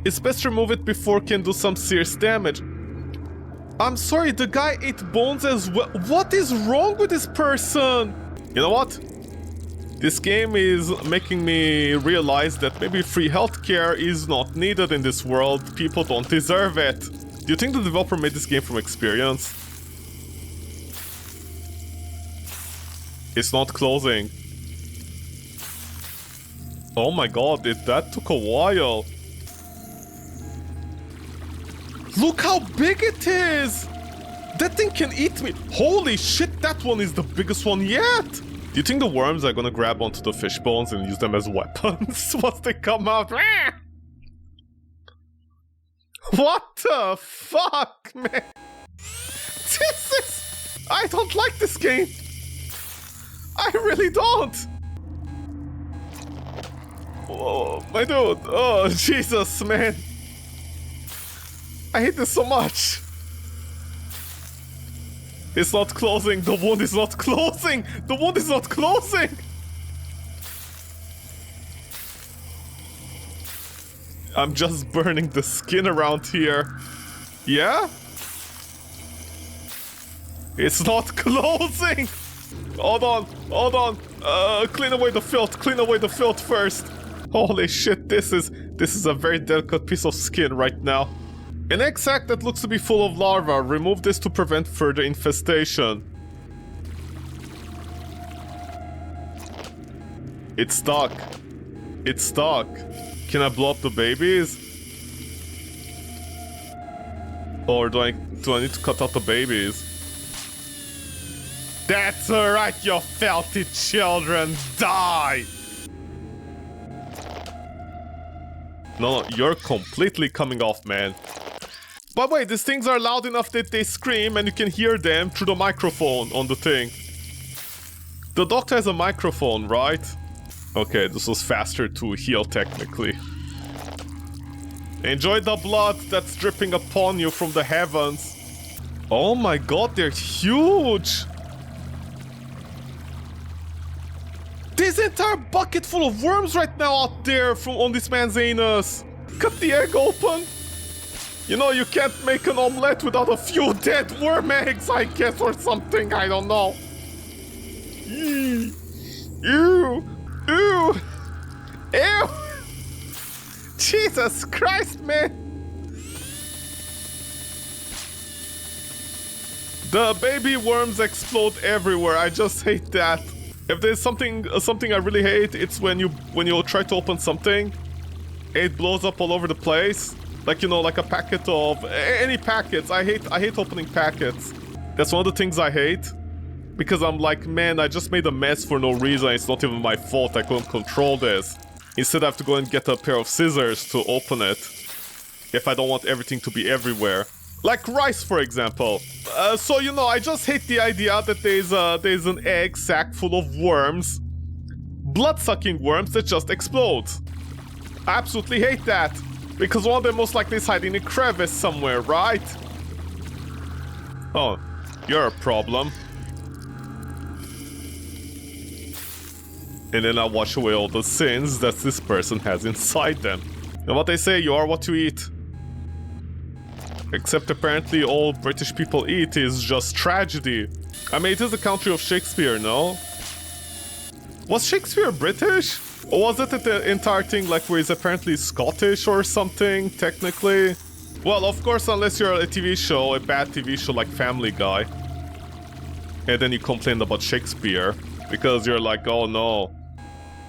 It's best to remove it before it can do some serious damage. I'm sorry, the guy ate bones as well. What is wrong with this person? You know what? This game is making me realize that maybe free healthcare is not needed in this world. People don't deserve it. Do you think the developer made this game from experience? It's not closing. Oh my god, that took a while. Look how big it is! That thing can eat me. Holy shit, that one is the biggest one yet! Do you think the worms are gonna grab onto the fish bones and use them as weapons once they come out? What the fuck, man? This is... I don't like this game. I really don't. Oh, my dude. Oh, Jesus, man. I hate this so much. It's not closing. The wound is not closing. The wound is not closing. I'm just burning the skin around here. Yeah? It's not closing. Hold on. Hold on. Clean away the filth. Clean away the filth first. Holy shit, this is a very delicate piece of skin right now. An egg sac that looks to be full of larvae. Remove this to prevent further infestation. It's stuck. It's stuck. Can I blow up the babies? Or do I need to cut out the babies? That's alright, you filthy children! Die! No, you're completely coming off, man. But wait, these things are loud enough that they scream and you can hear them through the microphone on the thing. The doctor has a microphone, right? Okay, this was faster to heal technically. Enjoy the blood that's dripping upon you from the heavens. Oh my god, they're huge! There's an entire bucket full of worms right now out there from on this man's anus. Cut the egg open. You know, you can't make an omelette without a few dead worm eggs, I guess, or something. I don't know. Ew. Ew. Ew. Ew. Jesus Christ, man. The baby worms explode everywhere. I just hate that. If there's something I really hate, it's when you try to open something, it blows up all over the place. Like, you know, like a packet of any packets. I hate opening packets. That's one of the things I hate, because I'm like, man, I just made a mess for no reason. It's not even my fault. I couldn't control this. Instead, I have to go and get a pair of scissors to open it if I don't want everything to be everywhere. Like rice, for example. So, you know, I just hate the idea that there's an egg sac full of worms, blood-sucking worms that just explode. I absolutely hate that, because one of them most likely is hiding in a crevice somewhere, right? Oh, you're a problem. And then I wash away all the sins that this person has inside them. And what they say, you are what you eat. Except apparently all British people eat is just tragedy. I mean, it is the country of Shakespeare, no? Was Shakespeare British? Or was it the entire thing like where he's apparently Scottish or something, technically? Well, of course, unless you're a TV show, a bad TV show like Family Guy. And then you complain about Shakespeare. Because you're like, oh no.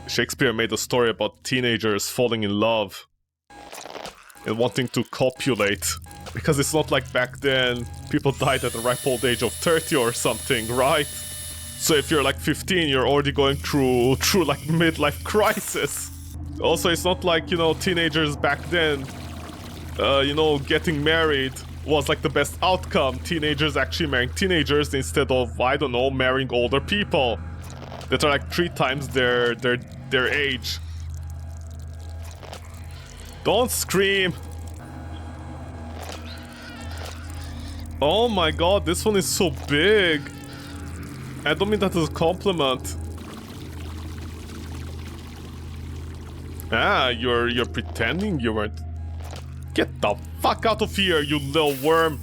Shakespeare made a story about teenagers falling in love. And wanting to copulate. Because it's not like back then, people died at the ripe old age of 30 or something, right? So if you're like 15, you're already going through like midlife crisis. Also, it's not like, you know, teenagers back then, you know, getting married was like the best outcome. Teenagers actually marrying teenagers instead of, I don't know, marrying older people that are like 3 times their age. Don't scream. Oh my god, this one is so big. I don't mean that as a compliment. Ah, you're pretending you weren't. Get the fuck out of here, you little worm.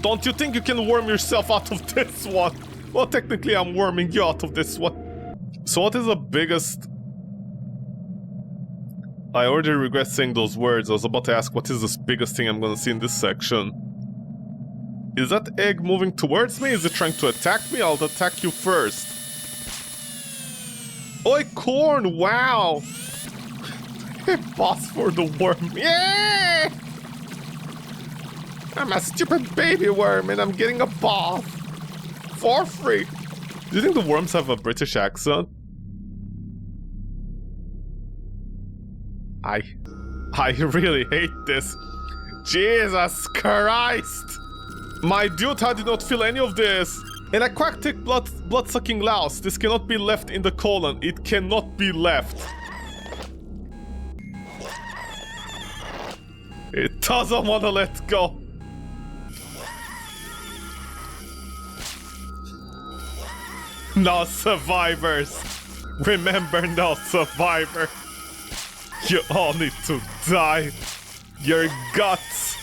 Don't you think you can worm yourself out of this one? Well, technically I'm worming you out of this one. So what is the biggest... I already regret saying those words. I was about to ask what is the biggest thing I'm gonna see in this section. Is that egg moving towards me? Is it trying to attack me? I'll attack you first. Oi, corn! Wow! Boss for the worm. Yeah! I'm a stupid baby worm and I'm getting a bath. For free. Do you think the worms have a British accent? I really hate this. Jesus Christ! My dude, I did not feel any of this. An aquatic blood-sucking louse. This cannot be left in the colon. It cannot be left. It doesn't want to let go. No survivors. Remember, no survivor. You all need to die. Your guts.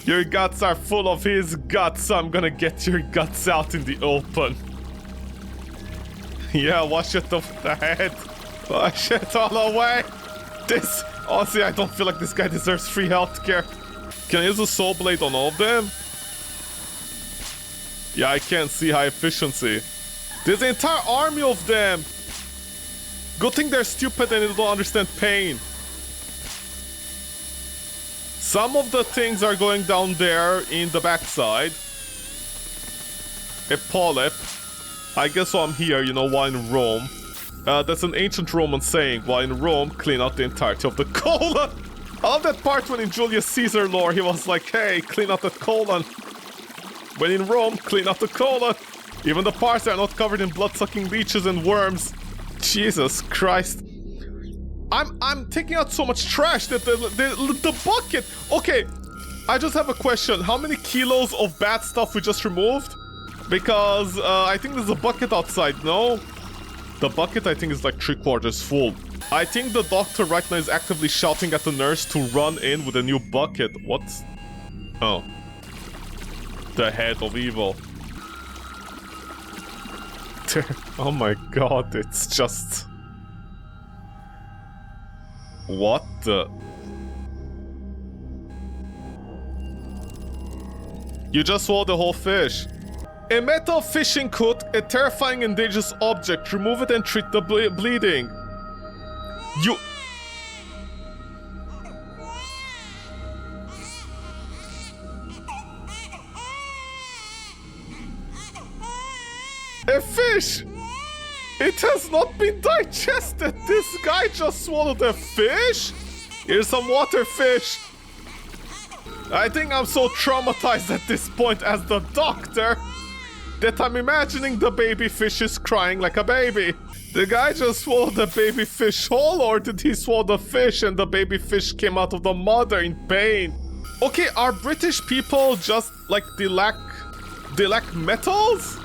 Your guts are full of his guts, so I'm gonna get your guts out in the open. Yeah, wash it off the head. Wash it all away. This, honestly, I don't feel like this guy deserves free healthcare. Can I use a soul blade on all of them? Yeah, I can't see high efficiency. There's an entire army of them. Good thing they're stupid and they don't understand pain. Some of the things are going down there in the backside. A polyp. I guess while I'm here, you know, while in Rome. That's an ancient Roman saying. While in Rome, clean out the entirety of the colon. I love that part when in Julius Caesar lore, he was like, hey, clean out the colon. When in Rome, clean out the colon. Even the parts that are not covered in blood-sucking leeches and worms. Jesus Christ. I'm taking out so much trash that the bucket... Okay, I just have a question. How many kilos of bad stuff we just removed? Because I think there's a bucket outside, no? The bucket, I think, is like 3/4 full. I think the doctor right now is actively shouting at the nurse to run in with a new bucket. What? Oh. The head of evil. Oh my god, it's just... What the... You just swallowed the whole fish. A metal fishing hook, a terrifying and dangerous object. Remove it and treat the bleeding. You... A fish! It has not been digested! This guy just swallowed a fish? Here's some water fish. I think I'm so traumatized at this point as the doctor that I'm imagining the baby fish is crying like a baby. The guy just swallowed the baby fish whole, or did he swallow the fish and the baby fish came out of the mother in pain? Okay, are British people just like they lack metals?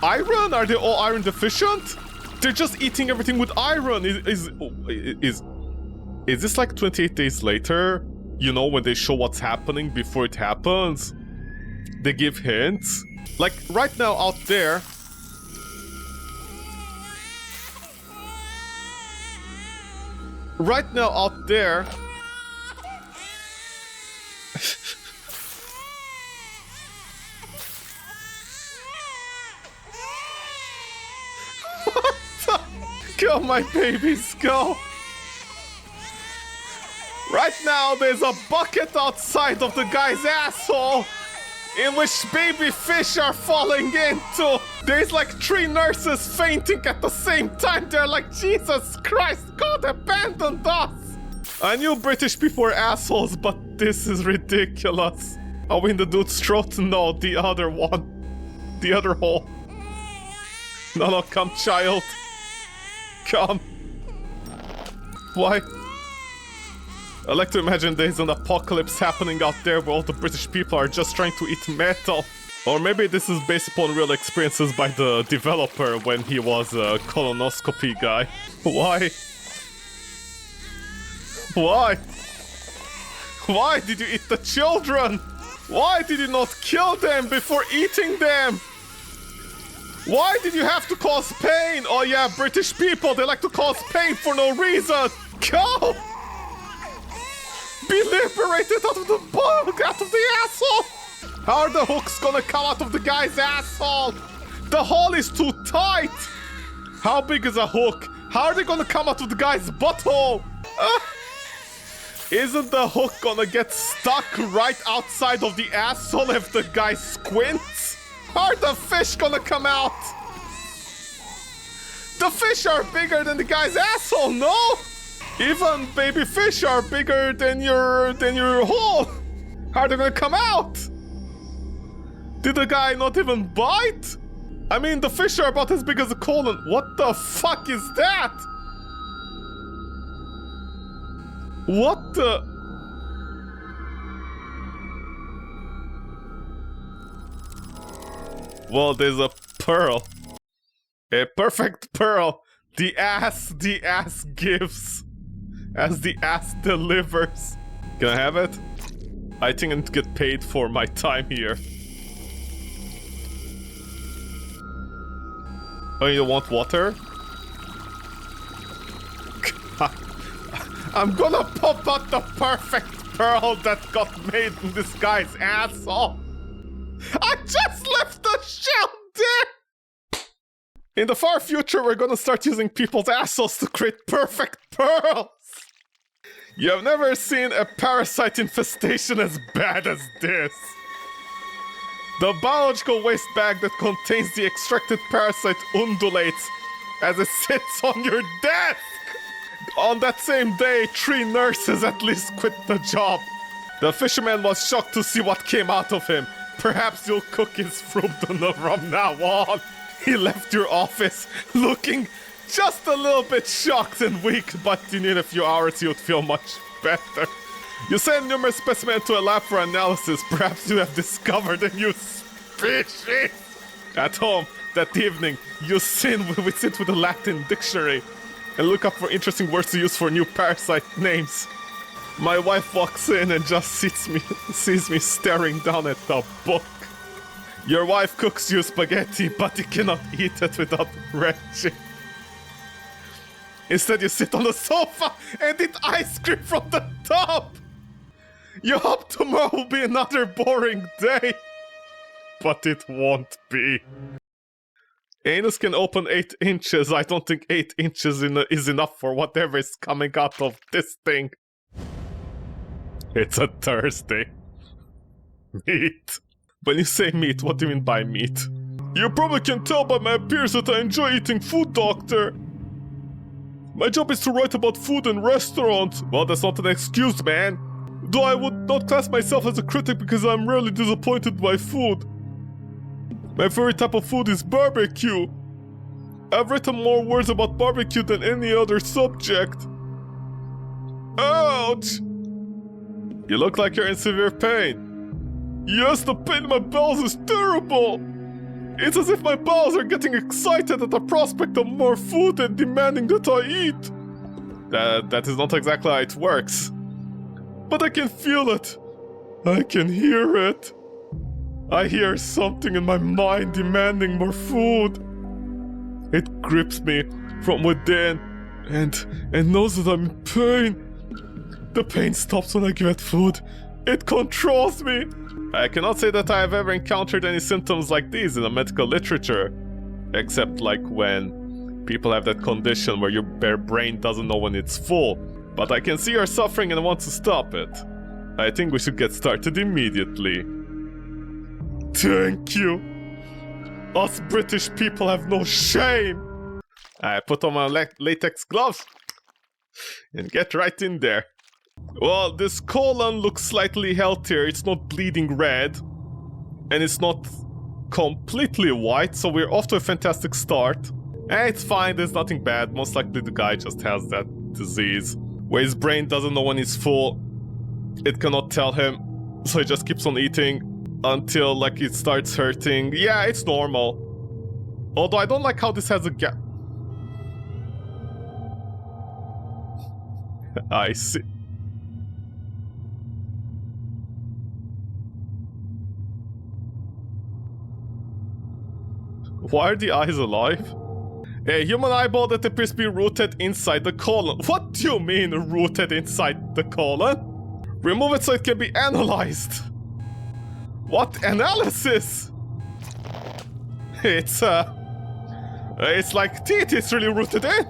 Iron? Are they all iron deficient? They're just eating everything with iron. Is this like 28 days later? You know, when they show what's happening before it happens? They give hints. Like, right now out there... Right now out there... What the... Go, my babies, go! Right now, there's a bucket outside of the guy's asshole in which baby fish are falling into. There's like 3 nurses fainting at the same time. They're like, Jesus Christ, God abandoned us. I knew British people were assholes, but this is ridiculous. Are we in the dude's throat? No, the other one. The other hole. No, come, child. Come. Why? I like to imagine there's an apocalypse happening out there where all the British people are just trying to eat metal. Or maybe this is based upon real experiences by the developer when he was a colonoscopy guy. Why? Why? Why did you eat the children? Why did you not kill them before eating them? Why did you have to cause pain? Oh yeah, British people, they like to cause pain for no reason. Go! Be liberated out of the bug, out of the asshole! How are the hooks gonna come out of the guy's asshole? The hole is too tight! How big is a hook? How are they gonna come out of the guy's butthole? Isn't the hook gonna get stuck right outside of the asshole if the guy squints? How are the fish gonna come out? The fish are bigger than the guy's asshole, no? Even baby fish are bigger than your hole. How are they gonna come out? Did the guy not even bite? I mean, the fish are about as big as a colon. What the fuck is that? What the? Well, there's a pearl. A perfect pearl. The ass gives. As the ass delivers. Can I have it? I think I need to get paid for my time here. Oh, you want water? I'm gonna pop out the perfect pearl that got made in this guy's asshole. I just left the shell there! In the far future, we're gonna start using people's assholes to create perfect pearls! You have never seen a parasite infestation as bad as this. The biological waste bag that contains the extracted parasite undulates as it sits on your desk. On that same day, 3 nurses at least quit the job. The fisherman was shocked to see what came out of him. Perhaps you'll cook his fruit from now on. He left your office looking just a little bit shocked and weak, but in a few hours you'd feel much better. You send numerous specimens to a lab for analysis. Perhaps you have discovered a new species. At home, that evening, we sit with a Latin dictionary and look up for interesting words to use for new parasite names. My wife walks in and just sees me staring down at the book. Your wife cooks you spaghetti, but you cannot eat it without retching. Instead, you sit on the sofa and eat ice cream from the top. You hope tomorrow will be another boring day, but it won't be. Anus can open 8 inches. I don't think 8 inches is enough for whatever is coming out of this thing. It's a Thursday. Meat. When you say meat, what do you mean by meat? You probably can tell by my appearance that I enjoy eating food, doctor. My job is to write about food and restaurants. Well, that's not an excuse, man. Though I would not class myself as a critic because I'm rarely disappointed by food. My favorite type of food is barbecue. I've written more words about barbecue than any other subject. Ouch! You look like you're in severe pain. Yes, the pain in my bowels is terrible. It's as if my bowels are getting excited at the prospect of more food and demanding that I eat. That is not exactly how it works. But I can feel it. I can hear it. I hear something in my mind demanding more food. It grips me from within and knows that I'm in pain. The pain stops when I give it food. It controls me. I cannot say that I have ever encountered any symptoms like these in the medical literature. Except like when people have that condition where their brain doesn't know when it's full. But I can see you're suffering and want to stop it. I think we should get started immediately. Thank you. Us British people have no shame. I put on my latex gloves and get right in there. Well, this colon looks slightly healthier. It's not bleeding red. And it's not completely white, so we're off to a fantastic start. And it's fine, there's nothing bad. Most likely the guy just has that disease, where his brain doesn't know when he's full. It cannot tell him, so he just keeps on eating until, like, it starts hurting. Yeah, it's normal. Although I don't like how this has a gap. I see. Why are the eyes alive? A human eyeball that appears to be rooted inside the colon. What do you mean, rooted inside the colon? Remove it so it can be analyzed. What analysis? It's like teeth, it's really rooted in.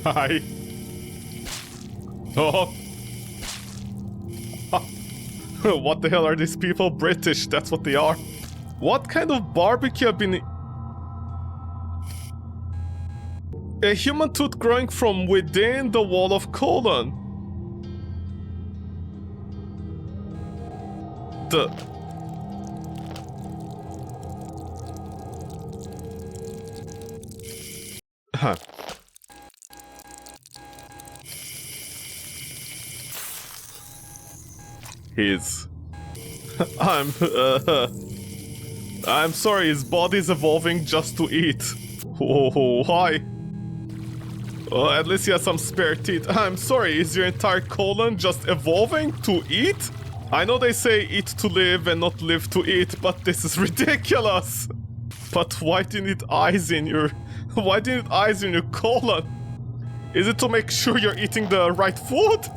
Hi. Oh. What the hell are these people? British, that's what they are. What kind of barbecue have been... A human tooth growing from within the wall of colon. Huh. I'm sorry, his body's evolving just to eat. Oh, why? Oh, at least he has some spare teeth. I'm sorry, is your entire colon just evolving to eat? I know they say eat to live and not live to eat, but this is ridiculous. But why do you need eyes in your... Why do you need eyes in your colon? Is it to make sure you're eating the right food?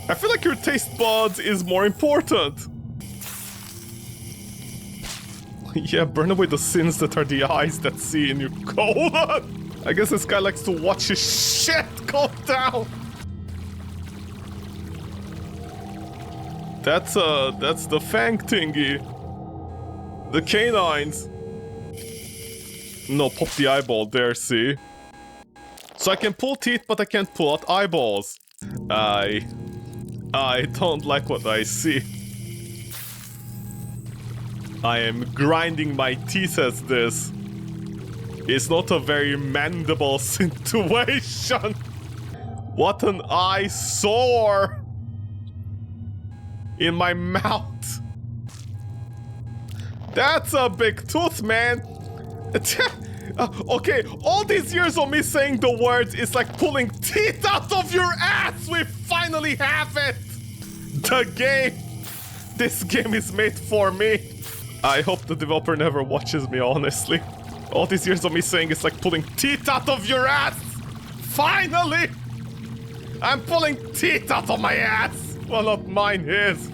I feel like your taste buds is more important. Yeah, burn away the sins that are the eyes that see in your colon. I guess this guy likes to watch his shit go down. That's the fang thingy. The canines. No, pop the eyeball there, see? So I can pull teeth, but I can't pull out eyeballs. I don't like what I see. I am grinding my teeth as this. It's not a very mandible situation. What an eyesore in my mouth. That's a big tooth, man. Okay, all these years of me saying the words is like pulling teeth out of your ass. We finally have it. The game. This game is made for me. I hope the developer never watches me, honestly. All these years of me saying it's like pulling teeth out of your ass. Finally! I'm pulling teeth out of my ass. Well, not mine, his.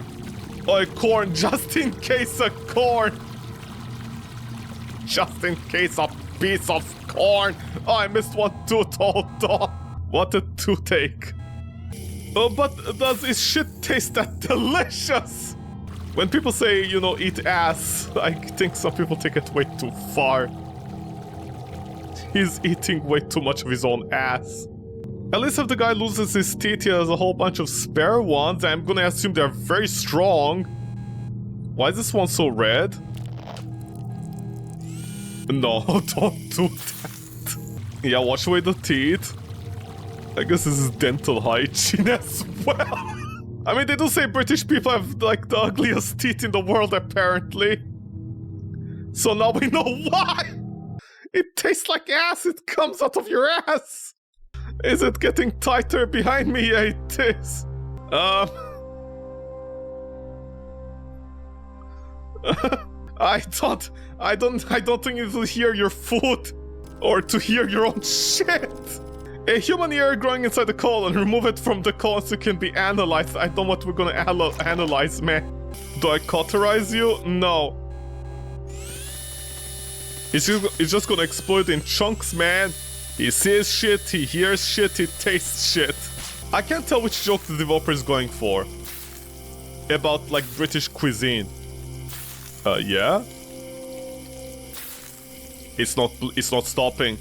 Oh, corn, just in case a corn. Just in case a piece of corn. Oh, I missed one tooth, hold on. What a toothache. Oh, but does this shit taste that delicious? When people say, you know, eat ass, I think some people take it way too far. He's eating way too much of his own ass. At least if the guy loses his teeth, he has a whole bunch of spare ones. I'm gonna assume they're very strong. Why is this one so red? No, don't do that. Yeah, wash away the teeth. I guess this is dental hygiene as well. I mean, they do say British people have, like, the ugliest teeth in the world, apparently. So now we know why! It tastes like ass, it comes out of your ass! Is it getting tighter behind me? Yeah, it is. I don't think you will hear your food or to hear your own shit. A human ear growing inside the colon. Remove it from the colon so it can be analyzed. I don't know what we're gonna analyze, man. Do I cauterize you? No. It's just gonna explode in chunks, man. He sees shit, he hears shit, he tastes shit. I can't tell which joke the developer is going for. About, like, British cuisine. Yeah? It's not stopping.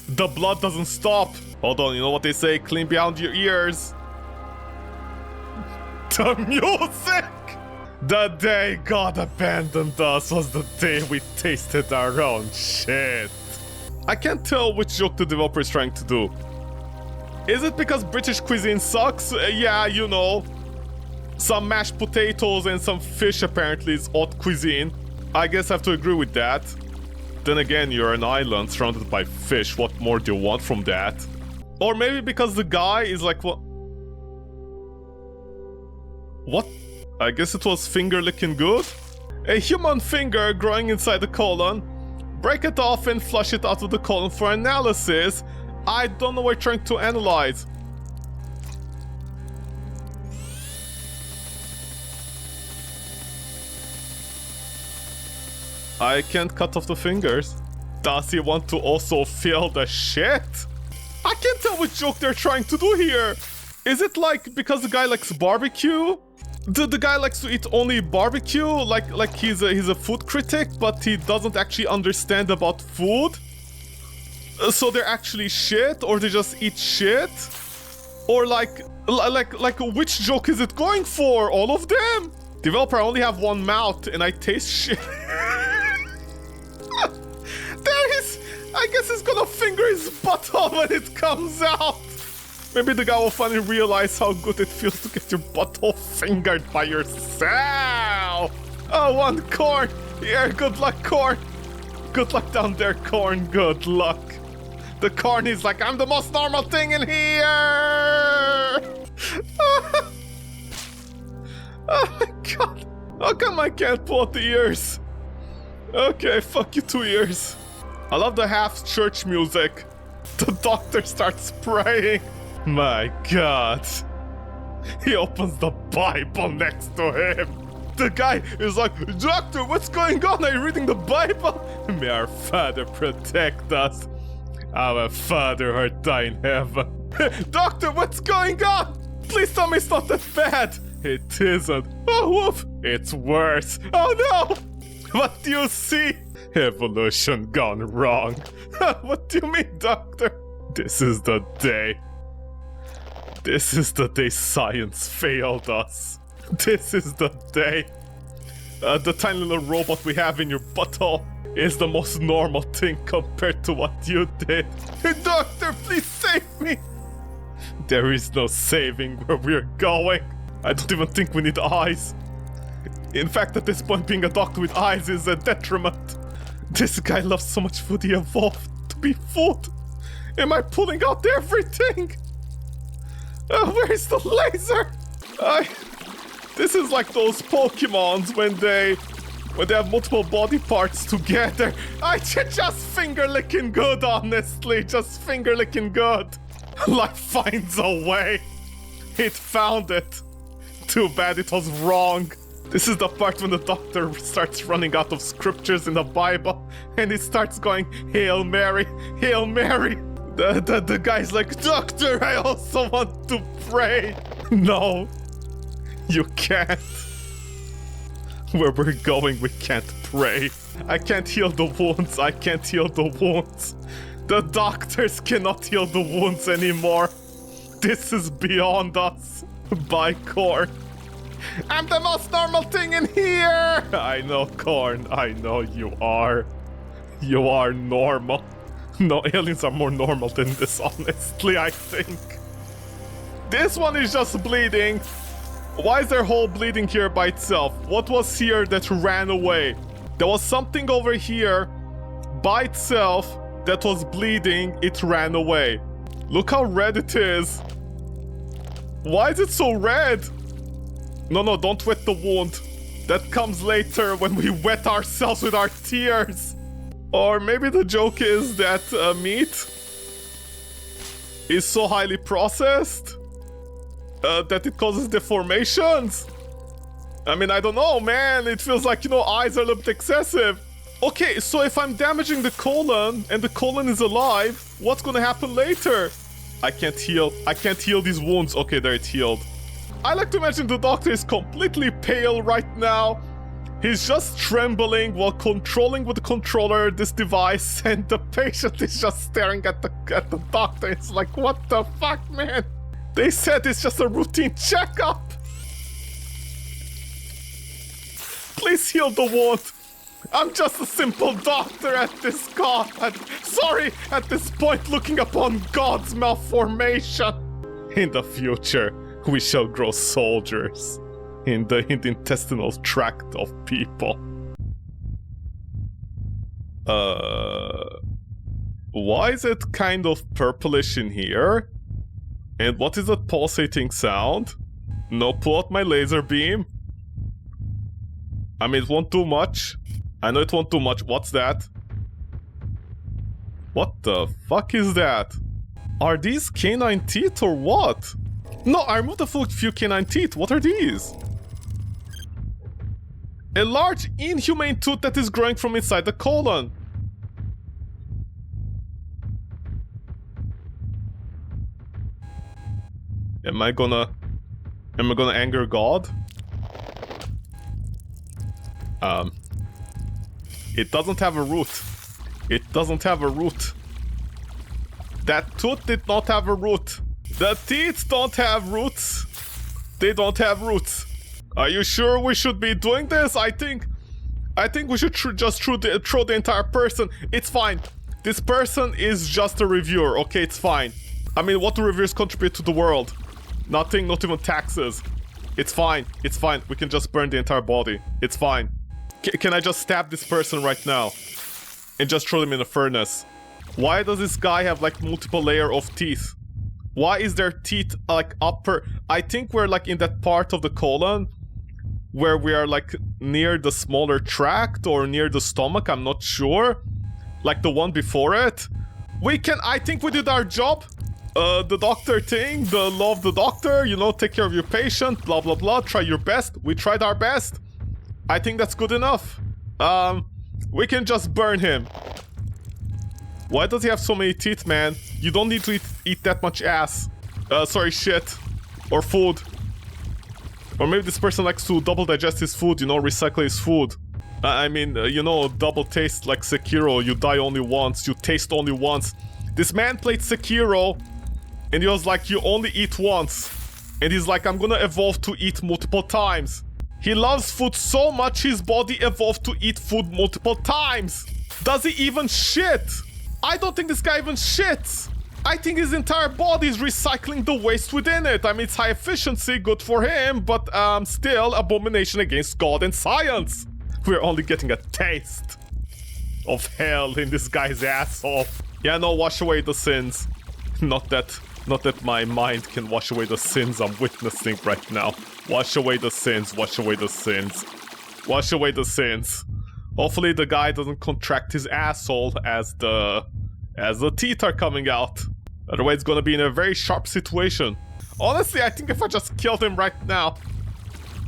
The blood doesn't stop. Hold on, you know what they say? Clean behind your ears. The music! The day God abandoned us was the day we tasted our own shit. I can't tell which joke the developer is trying to do. Is it because British cuisine sucks? Yeah, you know. Some mashed potatoes and some fish apparently is haute cuisine. I guess I have to agree with that. Then again, you're an island surrounded by fish. What more do you want from that? Or maybe because the guy is like, what? What? I guess it was finger licking good? A human finger growing inside the colon. Break it off and flush it out of the colon for analysis. I don't know what you're trying to analyze. I can't cut off the fingers. Does he want to also feel the shit? I can't tell which joke they're trying to do here. Is it like because the guy likes barbecue? The guy likes to eat only barbecue? Like he's a food critic, but he doesn't actually understand about food? So they're actually shit? Or they just eat shit? Or like which joke is it going for? All of them? Developer, I only have one mouth and I taste shit. I guess he's gonna finger his butthole when it comes out. Maybe the guy will finally realize how good it feels to get your butthole fingered by yourself. Oh, one corn. Yeah, good luck, corn. Good luck down there, corn. Good luck. The corn is like, I'm the most normal thing in here. Oh my god. How come I can't pull out the ears? Okay, fuck you, 2 ears. I love the half church music. The doctor starts praying. My god. He opens the Bible next to him. The guy is like, Doctor, what's going on? Are you reading the Bible? May our Father protect us. Our Father who art in heaven. Doctor, what's going on? Please tell me it's not that bad. It isn't. Oh, woof. It's worse. Oh no. What do you see? Evolution gone wrong. What do you mean, Doctor? This is the day. This is the day science failed us. This is the day. The tiny little robot we have in your butthole is the most normal thing compared to what you did. Doctor, please save me. There is no saving where we're going. I don't even think we need eyes. In fact, at this point, being a doctor with eyes is a detriment. This guy loves so much food, he evolved to be food. Am I pulling out everything? Where is the laser? This is like those Pokemons when they have multiple body parts together. Just finger licking good, honestly. Just finger licking good. Life finds a way. It found it. Too bad it was wrong. This is the part when the doctor starts running out of scriptures in the Bible and he starts going, Hail Mary, Hail Mary. The guy's like, Doctor, I also want to pray. No, you can't. Where we're going, we can't pray. I can't heal the wounds. I can't heal the wounds. The doctors cannot heal the wounds anymore. This is beyond us. Bye, Corn. I'm the most normal thing in here! I know, Corn. I know you are. You are normal. No, aliens are more normal than this, honestly, I think. This one is just bleeding. Why is their hole bleeding here by itself? What was here that ran away? There was something over here by itself that was bleeding. It ran away. Look how red it is. Why is it so red? No, don't wet the wound. That comes later when we wet ourselves with our tears. Or maybe the joke is that meat is so highly processed that it causes deformations. I mean, I don't know, man. It feels like, you know, eyes are a little bit excessive. Okay, so if I'm damaging the colon and the colon is alive, what's gonna happen later? I can't heal. I can't heal these wounds. Okay, there, it's healed. I like to imagine the doctor is completely pale right now. He's just trembling while controlling with the controller this device, and the patient is just staring at the doctor. It's like, what the fuck, man? They said it's just a routine checkup. Please heal the wound. I'm just a simple doctor at this at this point, looking upon God's malformation. In the future, we shall grow soldiers in the intestinal tract of people. Why is it kind of purplish in here? And what is that pulsating sound? No, pull out my laser beam. I mean, it won't do much. I know it won't do much. What's that? What the fuck is that? Are these canine teeth or what? No, I removed a few canine teeth. What are these? A large inhumane tooth that is growing from inside the colon. Am I gonna anger God? It doesn't have a root. It doesn't have a root. That tooth did not have a root. The teeth don't have roots. They don't have roots. Are you sure we should be doing this? I think we should just throw the entire person. It's fine. This person is just a reviewer. Okay, it's fine. I mean, what do reviewers contribute to the world? Nothing, not even taxes. It's fine. It's fine. We can just burn the entire body. It's fine. Can I just stab this person right now? And just throw them in a furnace? Why does this guy have like multiple layer of teeth? Why is their teeth like upper? I think we're like in that part of the colon where we are like near the smaller tract or near the stomach. I'm not sure. Like the one before it. I think we did our job. The doctor thing, the law of the doctor, you know, take care of your patient, blah, blah, blah. Try your best. We tried our best. I think that's good enough. We can just burn him. Why does he have so many teeth, man? You don't need to eat that much ass. Sorry, shit. Or food. Or maybe this person likes to double digest his food, you know, recycle his food. I mean, you know, double taste like Sekiro. You die only once, you taste only once. This man played Sekiro, and he was like, you only eat once. And he's like, I'm gonna evolve to eat multiple times. He loves food so much his body evolved to eat food multiple times. Does he even shit? I don't think this guy even shits. I think his entire body is recycling the waste within it. I mean, it's high efficiency, good for him, but still abomination against God and science. We're only getting a taste of hell in this guy's asshole. Yeah, no, wash away the sins. Not that my mind can wash away the sins I'm witnessing right now. Wash away the sins, wash away the sins. Wash away the sins. Hopefully the guy doesn't contract his asshole as the teeth are coming out. Otherwise it's gonna be in a very sharp situation. Honestly, I think if I just killed him right now,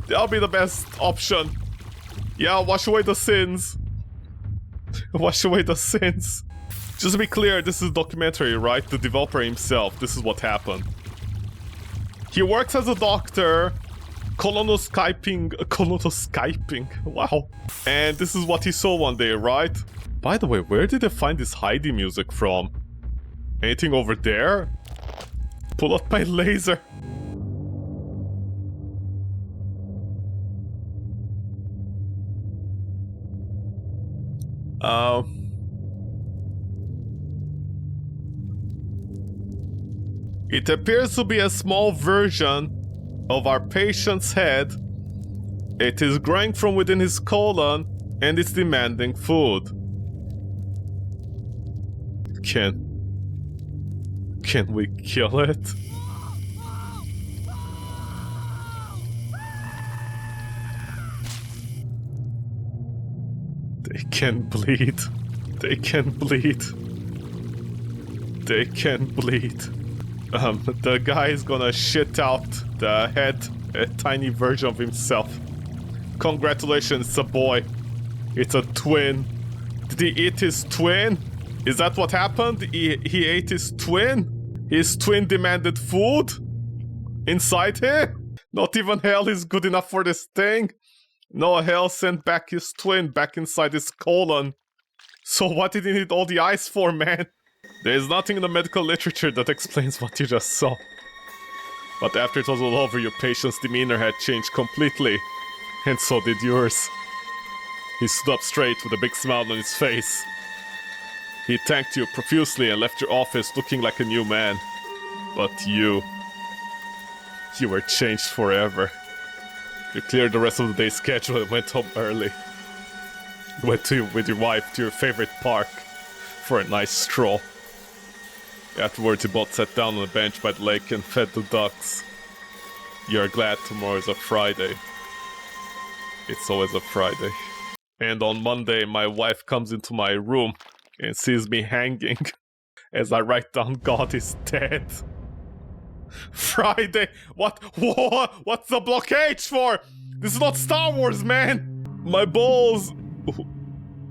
that'll be the best option. Yeah, wash away the sins. Wash away the sins. Just to be clear, this is a documentary, right? The developer himself, this is what happened. He works as a doctor, colonoscoping, wow. And this is what he saw one day, right? By the way, where did they find this Heidi music from? Anything over there? Pull out my laser. It appears to be a small version of our patient's head. It is growing from within his colon, and it's demanding food. Can we kill it? They can bleed. They can bleed. They can bleed. The guy is gonna shit out the head, a tiny version of himself. Congratulations, it's a boy. It's a twin. Did he eat his twin? Is that what happened? He ate his twin? His twin demanded food? Inside him? Not even hell is good enough for this thing. No, hell sent back his twin back inside his colon. So what did he need all the ice for, man? There is nothing in the medical literature that explains what you just saw. But after it was all over, your patient's demeanor had changed completely. And so did yours. He stood up straight with a big smile on his face. He thanked you profusely and left your office looking like a new man. But you were changed forever. You cleared the rest of the day's schedule and went home early. You went with your wife to your favorite park for a nice stroll. Afterwards, you both sat down on a bench by the lake and fed the ducks. You're glad tomorrow is a Friday. It's always a Friday. And on Monday, my wife comes into my room and sees me hanging as I write down God is dead. Friday? What? Whoa, what's the blockage for? This is not Star Wars, man! My balls...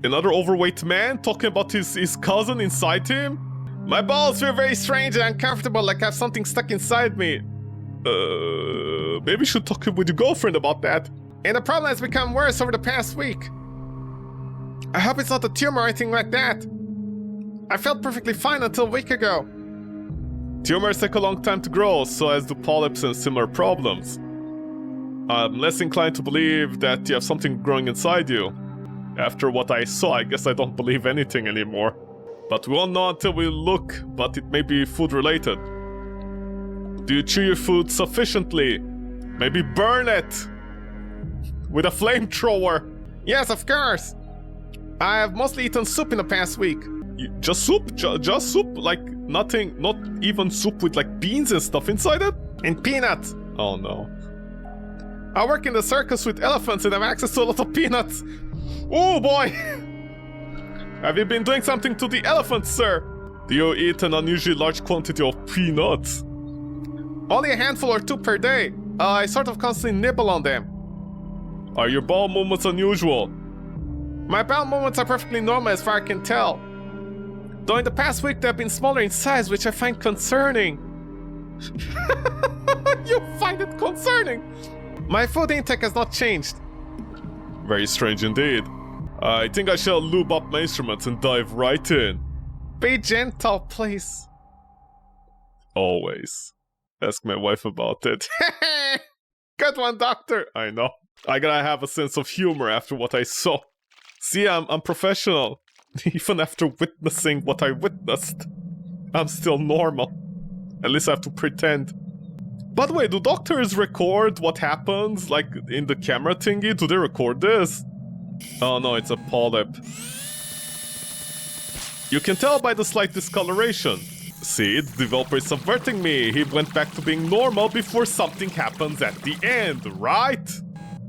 Another overweight man talking about his cousin inside him? My balls feel very strange and uncomfortable, like I have something stuck inside me. Maybe you should talk with your girlfriend about that. And the problem has become worse over the past week. I hope it's not a tumor or anything like that. I felt perfectly fine until a week ago. Tumors take a long time to grow, so as do polyps and similar problems. I'm less inclined to believe that you have something growing inside you. After what I saw, I guess I don't believe anything anymore. But we won't know until we look, but it may be food related. Do you chew your food sufficiently? Maybe burn it! With a flamethrower! Yes, of course! I have mostly eaten soup in the past week. Just soup? Just soup? Like nothing, not even soup with like beans and stuff inside it? And peanuts! Oh no. I work in the circus with elephants and have access to a lot of peanuts. Oh boy! Have you been doing something to the elephants, sir? Do you eat an unusually large quantity of peanuts? Only a handful or two per day. I sort of constantly nibble on them. Are your bowel movements unusual? My bowel movements are perfectly normal as far as I can tell. Though in the past week they have been smaller in size, which I find concerning. You find it concerning? My food intake has not changed. Very strange indeed. I think I shall lube up my instruments and dive right in. Be gentle, please. Always. Ask my wife about it. Good one, doctor. I know. I gotta have a sense of humor after what I saw. See, I'm professional. Even after witnessing what I witnessed, I'm still normal. At least I have to pretend. By the way, do doctors record what happens, like, in the camera thingy? Do they record this? Oh no, it's a polyp. You can tell by the slight discoloration. See, the developer is subverting me. He went back to being normal before something happens at the end, right?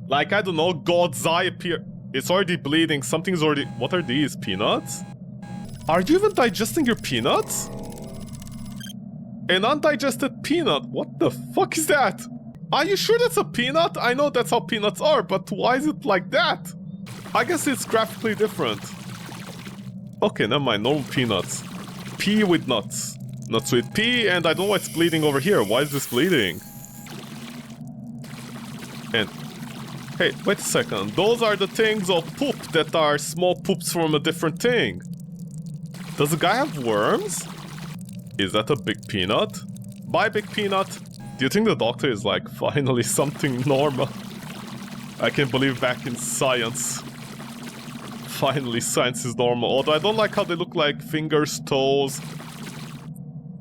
Like, I don't know, God's eye appear... It's already bleeding, something's already... What are these, peanuts? Are you even digesting your peanuts? An undigested peanut? What the fuck is that? Are you sure that's a peanut? I know that's how peanuts are, but why is it like that? I guess it's graphically different. Okay, never mind, normal peanuts. Pea with nuts. Nuts with pea, and I don't know why it's bleeding over here. Why is this bleeding? And... Hey, wait a second. Those are the things of poop that are small poops from a different thing. Does the guy have worms? Is that a big peanut? Bye, big peanut. Do you think the doctor is like, finally something normal? I can believe back in science. Finally, science is normal. Although I don't like how they look like fingers, toes,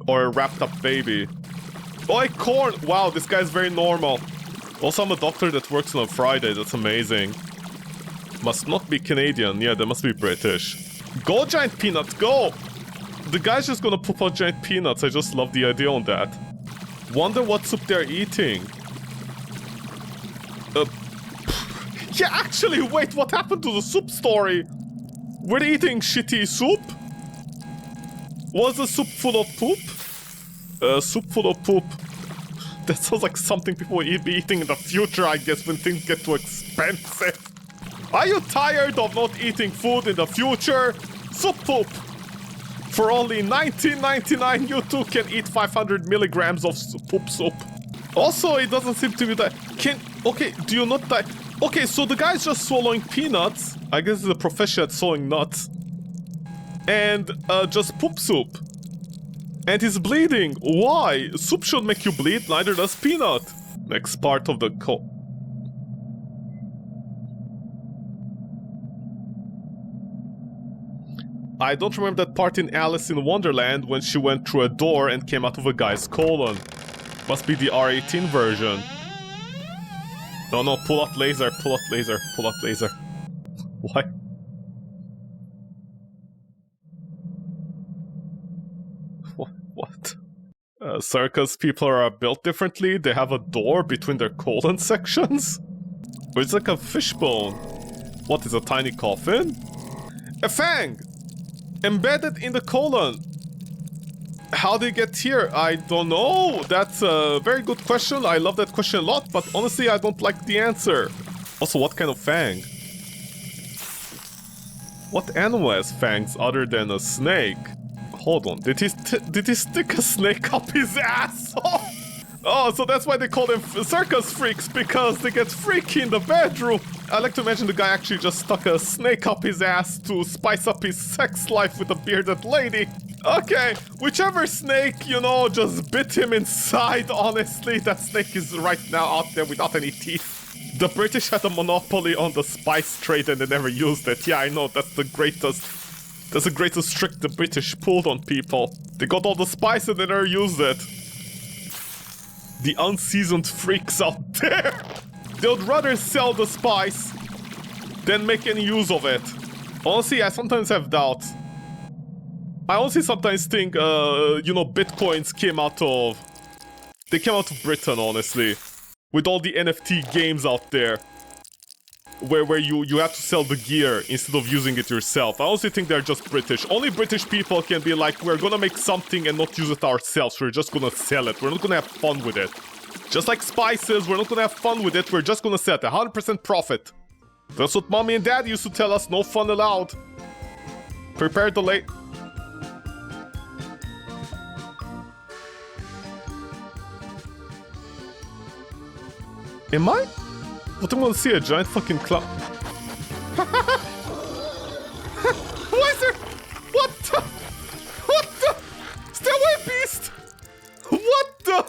or a wrapped up baby. Oh, corn! Wow, this guy's very normal. Also, I'm a doctor that works on a Friday. That's amazing. Must not be Canadian. Yeah, they must be British. Go, giant peanut, go! The guy's just gonna poop out giant peanuts. I just love the idea on that. Wonder what soup they're eating. Yeah, actually, wait, what happened to the soup story? Were they eating shitty soup? Was the soup full of poop? Soup full of poop. That sounds like something people will be eating in the future, I guess, when things get too expensive. Are you tired of not eating food in the future? Soup poop! For only $19.99, you too can eat 500 milligrams of poop soup. Also, it doesn't seem to be that... Okay, do you not die? Okay, so the guy's just swallowing peanuts. I guess it's a profession at swallowing nuts. And, just poop soup. And he's bleeding. Why? Soup should make you bleed, neither does peanut. Next part of the I don't remember that part in Alice in Wonderland when she went through a door and came out of a guy's colon. Must be the R18 version. No, pull out laser, pull out laser, pull out laser. Why? What? Circus people are built differently? They have a door between their colon sections? Or it's like a fishbone. What is a tiny coffin? A fang! Embedded in the colon. How did it get here? I don't know. That's a very good question. I love that question a lot, but honestly, I don't like the answer. Also, what kind of fang? What animal has fangs other than a snake? Hold on. Did he stick a snake up his ass? Oh, so that's why they call them circus freaks, because they get freaky in the bedroom. I like to imagine the guy actually just stuck a snake up his ass to spice up his sex life with a bearded lady. Okay, whichever snake, you know, just bit him inside, honestly. That snake is right now out there without any teeth. The British had a monopoly on the spice trade and they never used it. Yeah, I know, that's the greatest trick the British pulled on people. They got all the spice and they never used it. The unseasoned freaks out there. They would rather sell the spice than make any use of it. Honestly, I sometimes have doubts. I honestly sometimes think, you know, bitcoins came out of... They came out of Britain, honestly. With all the NFT games out there. Where you have to sell the gear instead of using it yourself. I honestly think they're just British. Only British people can be like, we're gonna make something and not use it ourselves. We're just gonna sell it. We're not gonna have fun with it. Just like spices, we're not gonna have fun with it. We're just gonna sell it. 100% profit. That's what mommy and dad used to tell us. No fun allowed. Prepare the late... Am I? What, I'm gonna see a giant fucking clown. Why is there... What the... What the... Stay away, beast! What the...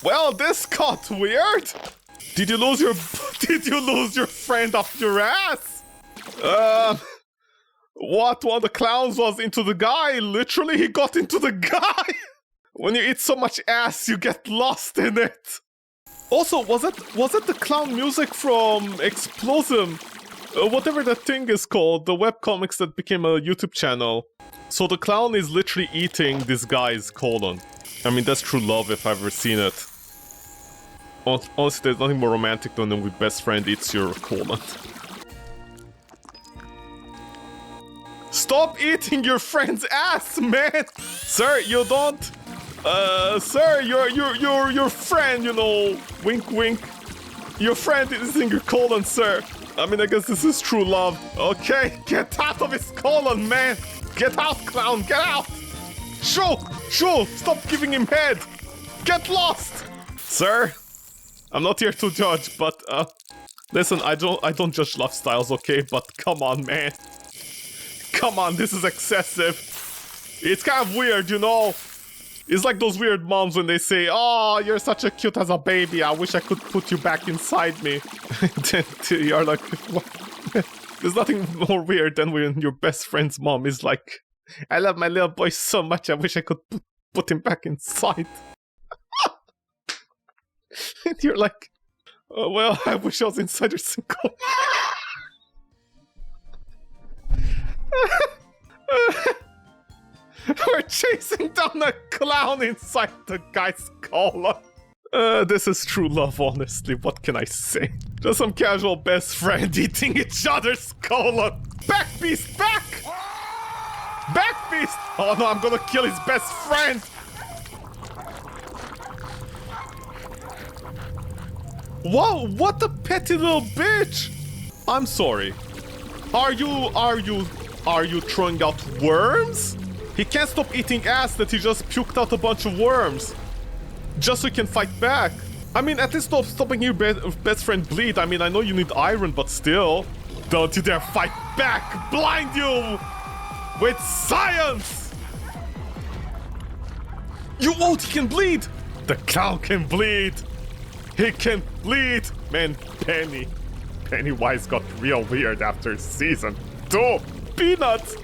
Well, this got weird. Did you lose your... Did you lose your friend off your ass? What? One of the clowns was into the guy. Literally, he got into the guy. When you eat so much ass, you get lost in it. Also, was it the clown music from Explosive? Whatever that thing is called, the webcomics that became a YouTube channel. So the clown is literally eating this guy's colon. I mean, that's true love if I've ever seen it. Honestly, there's nothing more romantic than when your best friend eats your colon. Stop eating your friend's ass, man! Sir, you don't... Sir, your friend, you know, wink wink. Your friend is in your colon, sir. I mean, I guess this is true love. Okay, get out of his colon, man. Get out, clown, get out. Shoo, stop giving him head. Get lost. Sir, I'm not here to judge, but, listen, I don't judge lifestyles, okay? But come on, man. Come on, this is excessive. It's kind of weird, you know? It's like those weird moms when they say, "Oh, you're such a cute as a baby. I wish I could put you back inside me." Then you're like, what? There's nothing more weird than when your best friend's mom is like, "I love my little boy so much. I wish I could put him back inside." And you're like, Well, I wish I was inside your single. We're chasing down a clown inside the guy's colon. This is true love, honestly. What can I say? Just some casual best friend eating each other's colon. Back beast, back! Back beast! Oh no, I'm gonna kill his best friend. Whoa, what a petty little bitch! I'm sorry. Are you throwing out worms? He can't stop eating ass that he just puked out a bunch of worms. Just so he can fight back. I mean, at least stop stopping your best friend bleed. I mean, I know you need iron, but still. Don't you dare fight back! Blind you! With science! You won't, he can bleed! The clown can bleed! He can bleed! Man, Pennywise got real weird after season 2. Peanuts!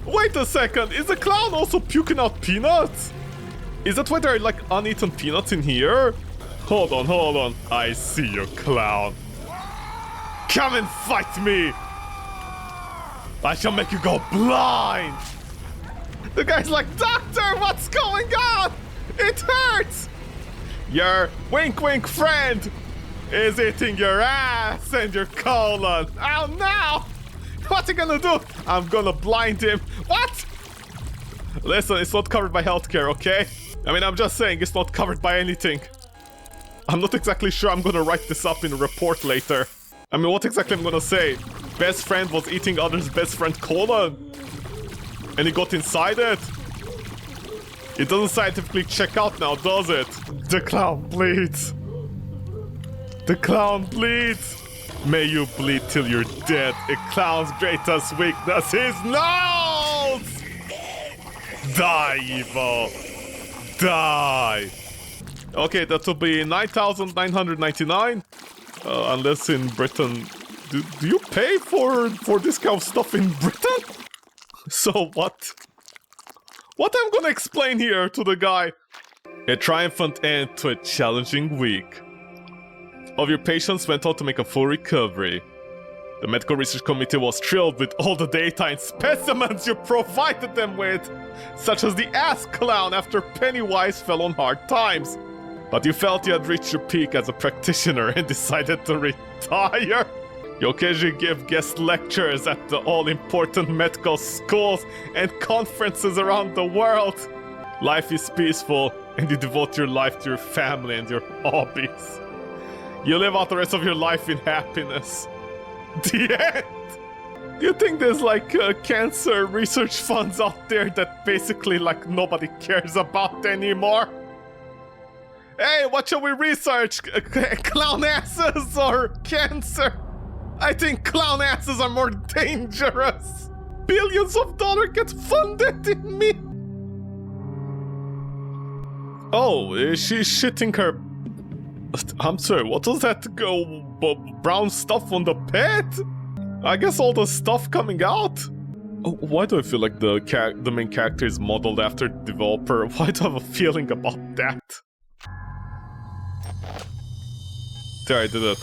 Wait a second, is the clown also puking out peanuts? Is that why there are like uneaten peanuts in here? Hold on. I see you, clown. Come and fight me! I shall make you go blind! The guy's like, Doctor, what's going on? It hurts! Your wink friend is eating your ass and your colon. Oh no! What's he gonna do? I'm gonna blind him. What? Listen, it's not covered by healthcare, okay? I mean, I'm just saying it's not covered by anything. I'm not exactly sure I'm gonna write this up in a report later. I mean, what exactly I'm gonna say? Best friend was eating other's best friend colon. And he got inside it. It doesn't scientifically check out now, does it? The clown bleeds. The clown bleeds. May you bleed till you're dead. A clown's greatest weakness is nose! Die, evil. Die. Okay, that will be 9,999. Unless in Britain... Do you pay for this kind of stuff in Britain? So what? What I'm gonna explain here to the guy? A triumphant end to a challenging week. Of your patients went on to make a full recovery. The medical research committee was thrilled with all the data and specimens you provided them with, such as the ass clown after Pennywise fell on hard times. But you felt you had reached your peak as a practitioner and decided to retire. You occasionally give guest lectures at the all-important medical schools and conferences around the world. Life is peaceful, and you devote your life to your family and your hobbies. You live out the rest of your life in happiness. The end! Do you think there's like cancer research funds out there that basically like nobody cares about anymore? Hey, what shall we research? Clown asses or cancer? I think clown asses are more dangerous. Billions of dollars get funded in me. Oh, is she shitting her... I'm sorry, what was that brown stuff on the bed? I guess all the stuff coming out? Oh, why do I feel like the main character is modeled after the developer? Why do I have a feeling about that? There, I did it.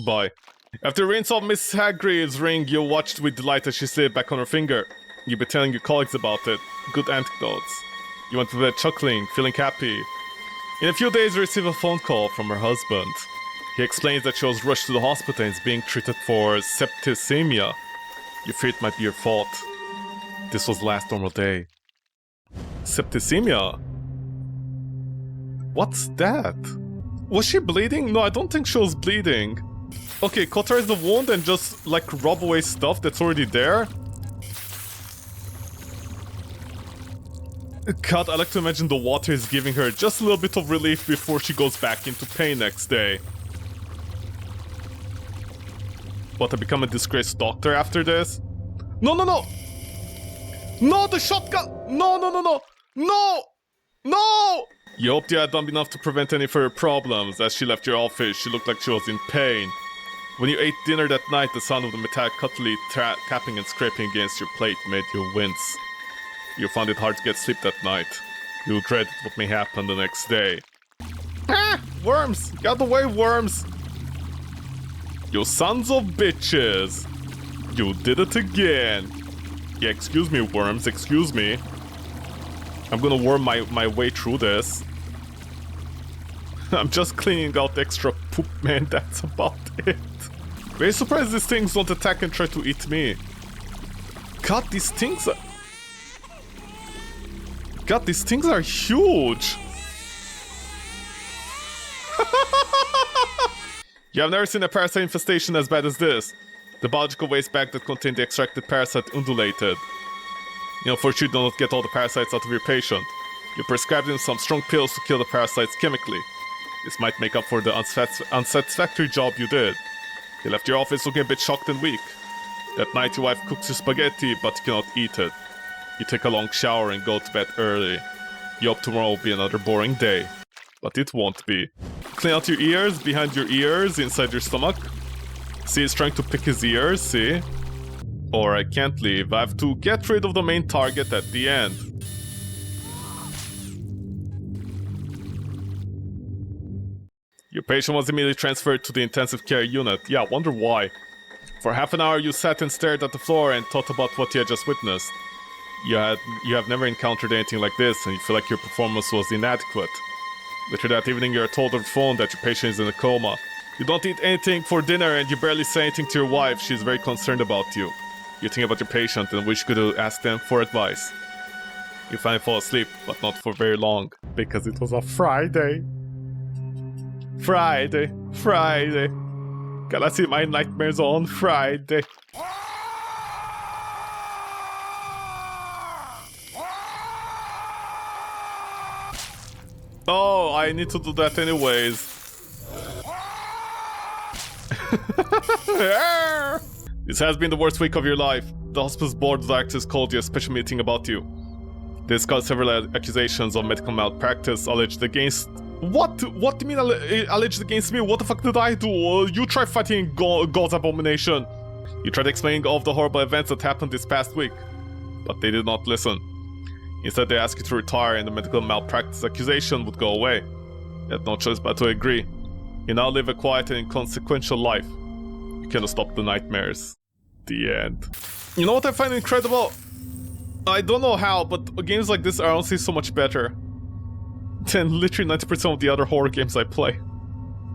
Bye. After rinse off Miss Hagrid's ring, you watched with delight as she slid back on her finger. You've been telling your colleagues about it. Good anecdotes. You went to bed chuckling, feeling happy. In a few days, you receive a phone call from her husband. He explains that she was rushed to the hospital and is being treated for septicemia. You fear it might be your fault. This was the last normal day. Septicemia? What's that? Was she bleeding? No, I don't think she was bleeding. Okay, cauterize the wound and just, like, rub away stuff that's already there? God, I like to imagine the water is giving her just a little bit of relief before she goes back into pain next day. What, I become a disgraced doctor after this? No! No, the shotgun! No! You hoped you had done enough to prevent any further problems. As she left your office, she looked like she was in pain. When you ate dinner that night, the sound of the metallic cutlery tapping and scraping against your plate made you wince. You found it hard to get sleep that night. You dreaded what may happen the next day. Ah! Worms! Get out the way, worms! You sons of bitches! You did it again! Yeah, excuse me, worms, excuse me. I'm gonna worm my way through this. I'm just cleaning out extra poop, man, that's about it. Very surprised these things don't attack and try to eat me. God, these things are... God, these things are huge! You have never seen a parasite infestation as bad as this. The biological waste bag that contained the extracted parasite undulated. You know, for sure you do not get all the parasites out of your patient. You prescribed him some strong pills to kill the parasites chemically. This might make up for the unsatisfactory job you did. You left your office looking a bit shocked and weak. That night your wife cooks you spaghetti, but you cannot eat it. You take a long shower and go to bed early. You hope tomorrow will be another boring day. But it won't be. Clean out your ears, behind your ears, inside your stomach. See, he's trying to pick his ears, see? Or I can't leave, I have to get rid of the main target at the end. Your patient was immediately transferred to the intensive care unit. Yeah, I wonder why. For half an hour you sat and stared at the floor and thought about what you had just witnessed. You have never encountered anything like this and you feel like your performance was inadequate. Later that evening you're told on the phone that your patient is in a coma. You don't eat anything for dinner and you barely say anything to your wife. She's very concerned about you. You think about your patient and wish you could ask them for advice. You finally fall asleep, but not for very long. Because it was a Friday. Friday. Gotta see my nightmares on Friday. Oh, I need to do that anyways. This has been the worst week of your life. The hospital's board of directors called you a special meeting about you. They discussed several accusations of medical malpractice alleged against... What? What do you mean alleged against me? What the fuck did I do? You try fighting God's abomination. You tried explaining all of the horrible events that happened this past week. But they did not listen. Instead, they asked you to retire and the medical malpractice accusation would go away. You had no choice but to agree. You now live a quiet and inconsequential life. You cannot stop the nightmares. The end. You know what I find incredible? I don't know how, but games like this are honestly so much better than literally 90% of the other horror games I play.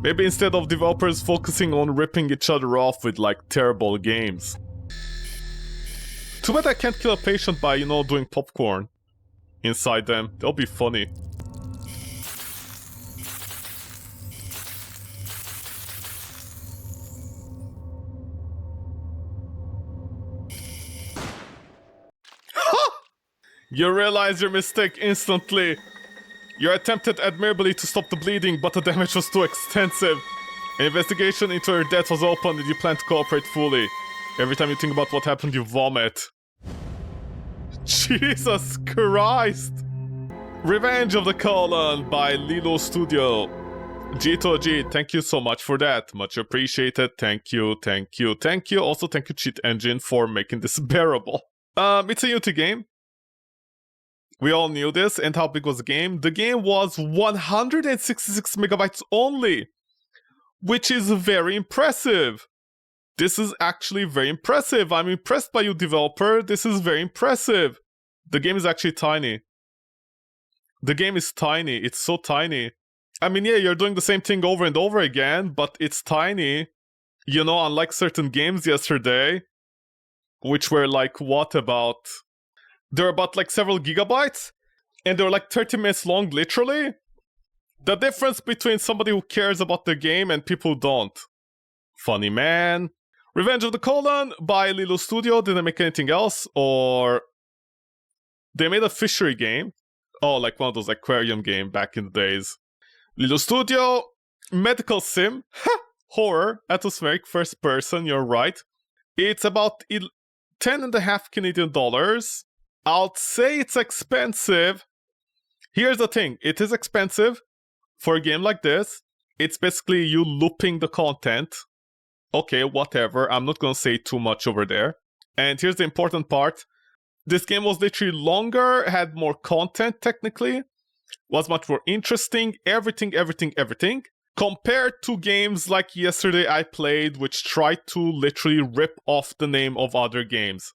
Maybe instead of developers focusing on ripping each other off with like terrible games. Too bad I can't kill a patient by, you know, doing popcorn inside them. That'll be funny. You realize your mistake instantly. You attempted admirably to stop the bleeding, but the damage was too extensive. An investigation into her death was opened and you plan to cooperate fully. Every time you think about what happened, you vomit. Jesus Christ! Revenge of the Colon by Lilo Studio. G2G, thank you so much for that. Much appreciated. Thank you. Also, thank you, Cheat Engine, for making this bearable. It's a Unity game. We all knew this. And how big was the game? The game was 166 megabytes only, which is very impressive. This is actually very impressive. I'm impressed by you, developer. This is very impressive. The game is actually tiny. The game is tiny. It's so tiny. I mean, yeah, you're doing the same thing over and over again, but it's tiny. You know, unlike certain games yesterday, which were like, what about... They're about like several gigabytes, and they're like 30 minutes long, literally. The difference between somebody who cares about the game and people who don't. Funny man. Revenge of the Colon by Lilo Studio. Did they make anything else? Or... They made a fishery game. Oh, like one of those aquarium game back in the days. Lilo Studio. Medical sim. Ha! Horror. Atmospheric first person, you're right. It's about 10.5 Canadian dollars. I'll say it's expensive. Here's the thing. It is expensive for a game like this. It's basically you looping the content. Okay, whatever. I'm not gonna say too much over there. And here's the important part. This game was literally longer, had more content technically, was much more interesting, everything. Compared to games like yesterday I played, which tried to literally rip off the name of other games,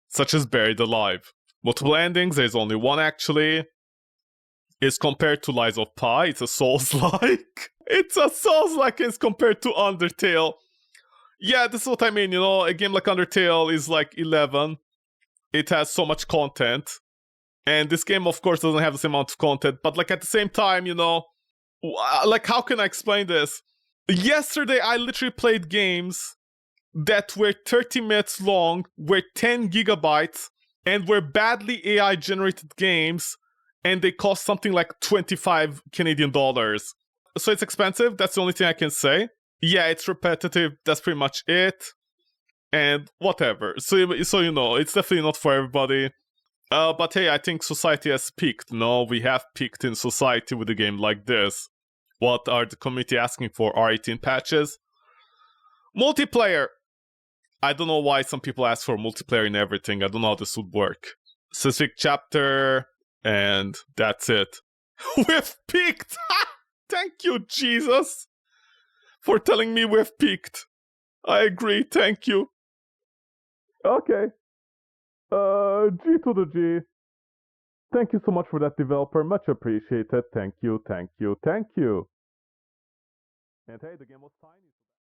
such as Buried Alive. Multiple endings, there's only one actually. Is compared to Lies of Pi, it's a Souls-like. It's a Souls-like as compared to Undertale. Yeah, this is what I mean, you know, a game like Undertale is like 11. It has so much content. And this game, of course, doesn't have the same amount of content, but like at the same time, you know, like how can I explain this? Yesterday, I literally played games that were 30 minutes long, were 10 gigabytes, and were badly AI generated games, and they cost something like 25 Canadian dollars. So it's expensive, that's the only thing I can say. Yeah, it's repetitive, that's pretty much it. And whatever. So you know, it's definitely not for everybody. But hey, I think society has peaked. No, we have peaked in society with a game like this. What are the community asking for? R18 patches? Multiplayer! I don't know why some people ask for multiplayer in everything. I don't know how this would work. Specific chapter, and that's it. We've peaked! Thank you, Jesus, for telling me we've peaked. I agree, thank you. Okay. G to the G. Thank you so much for that, developer. Much appreciated. Thank you, thank you, thank you. And hey, the game was tiny.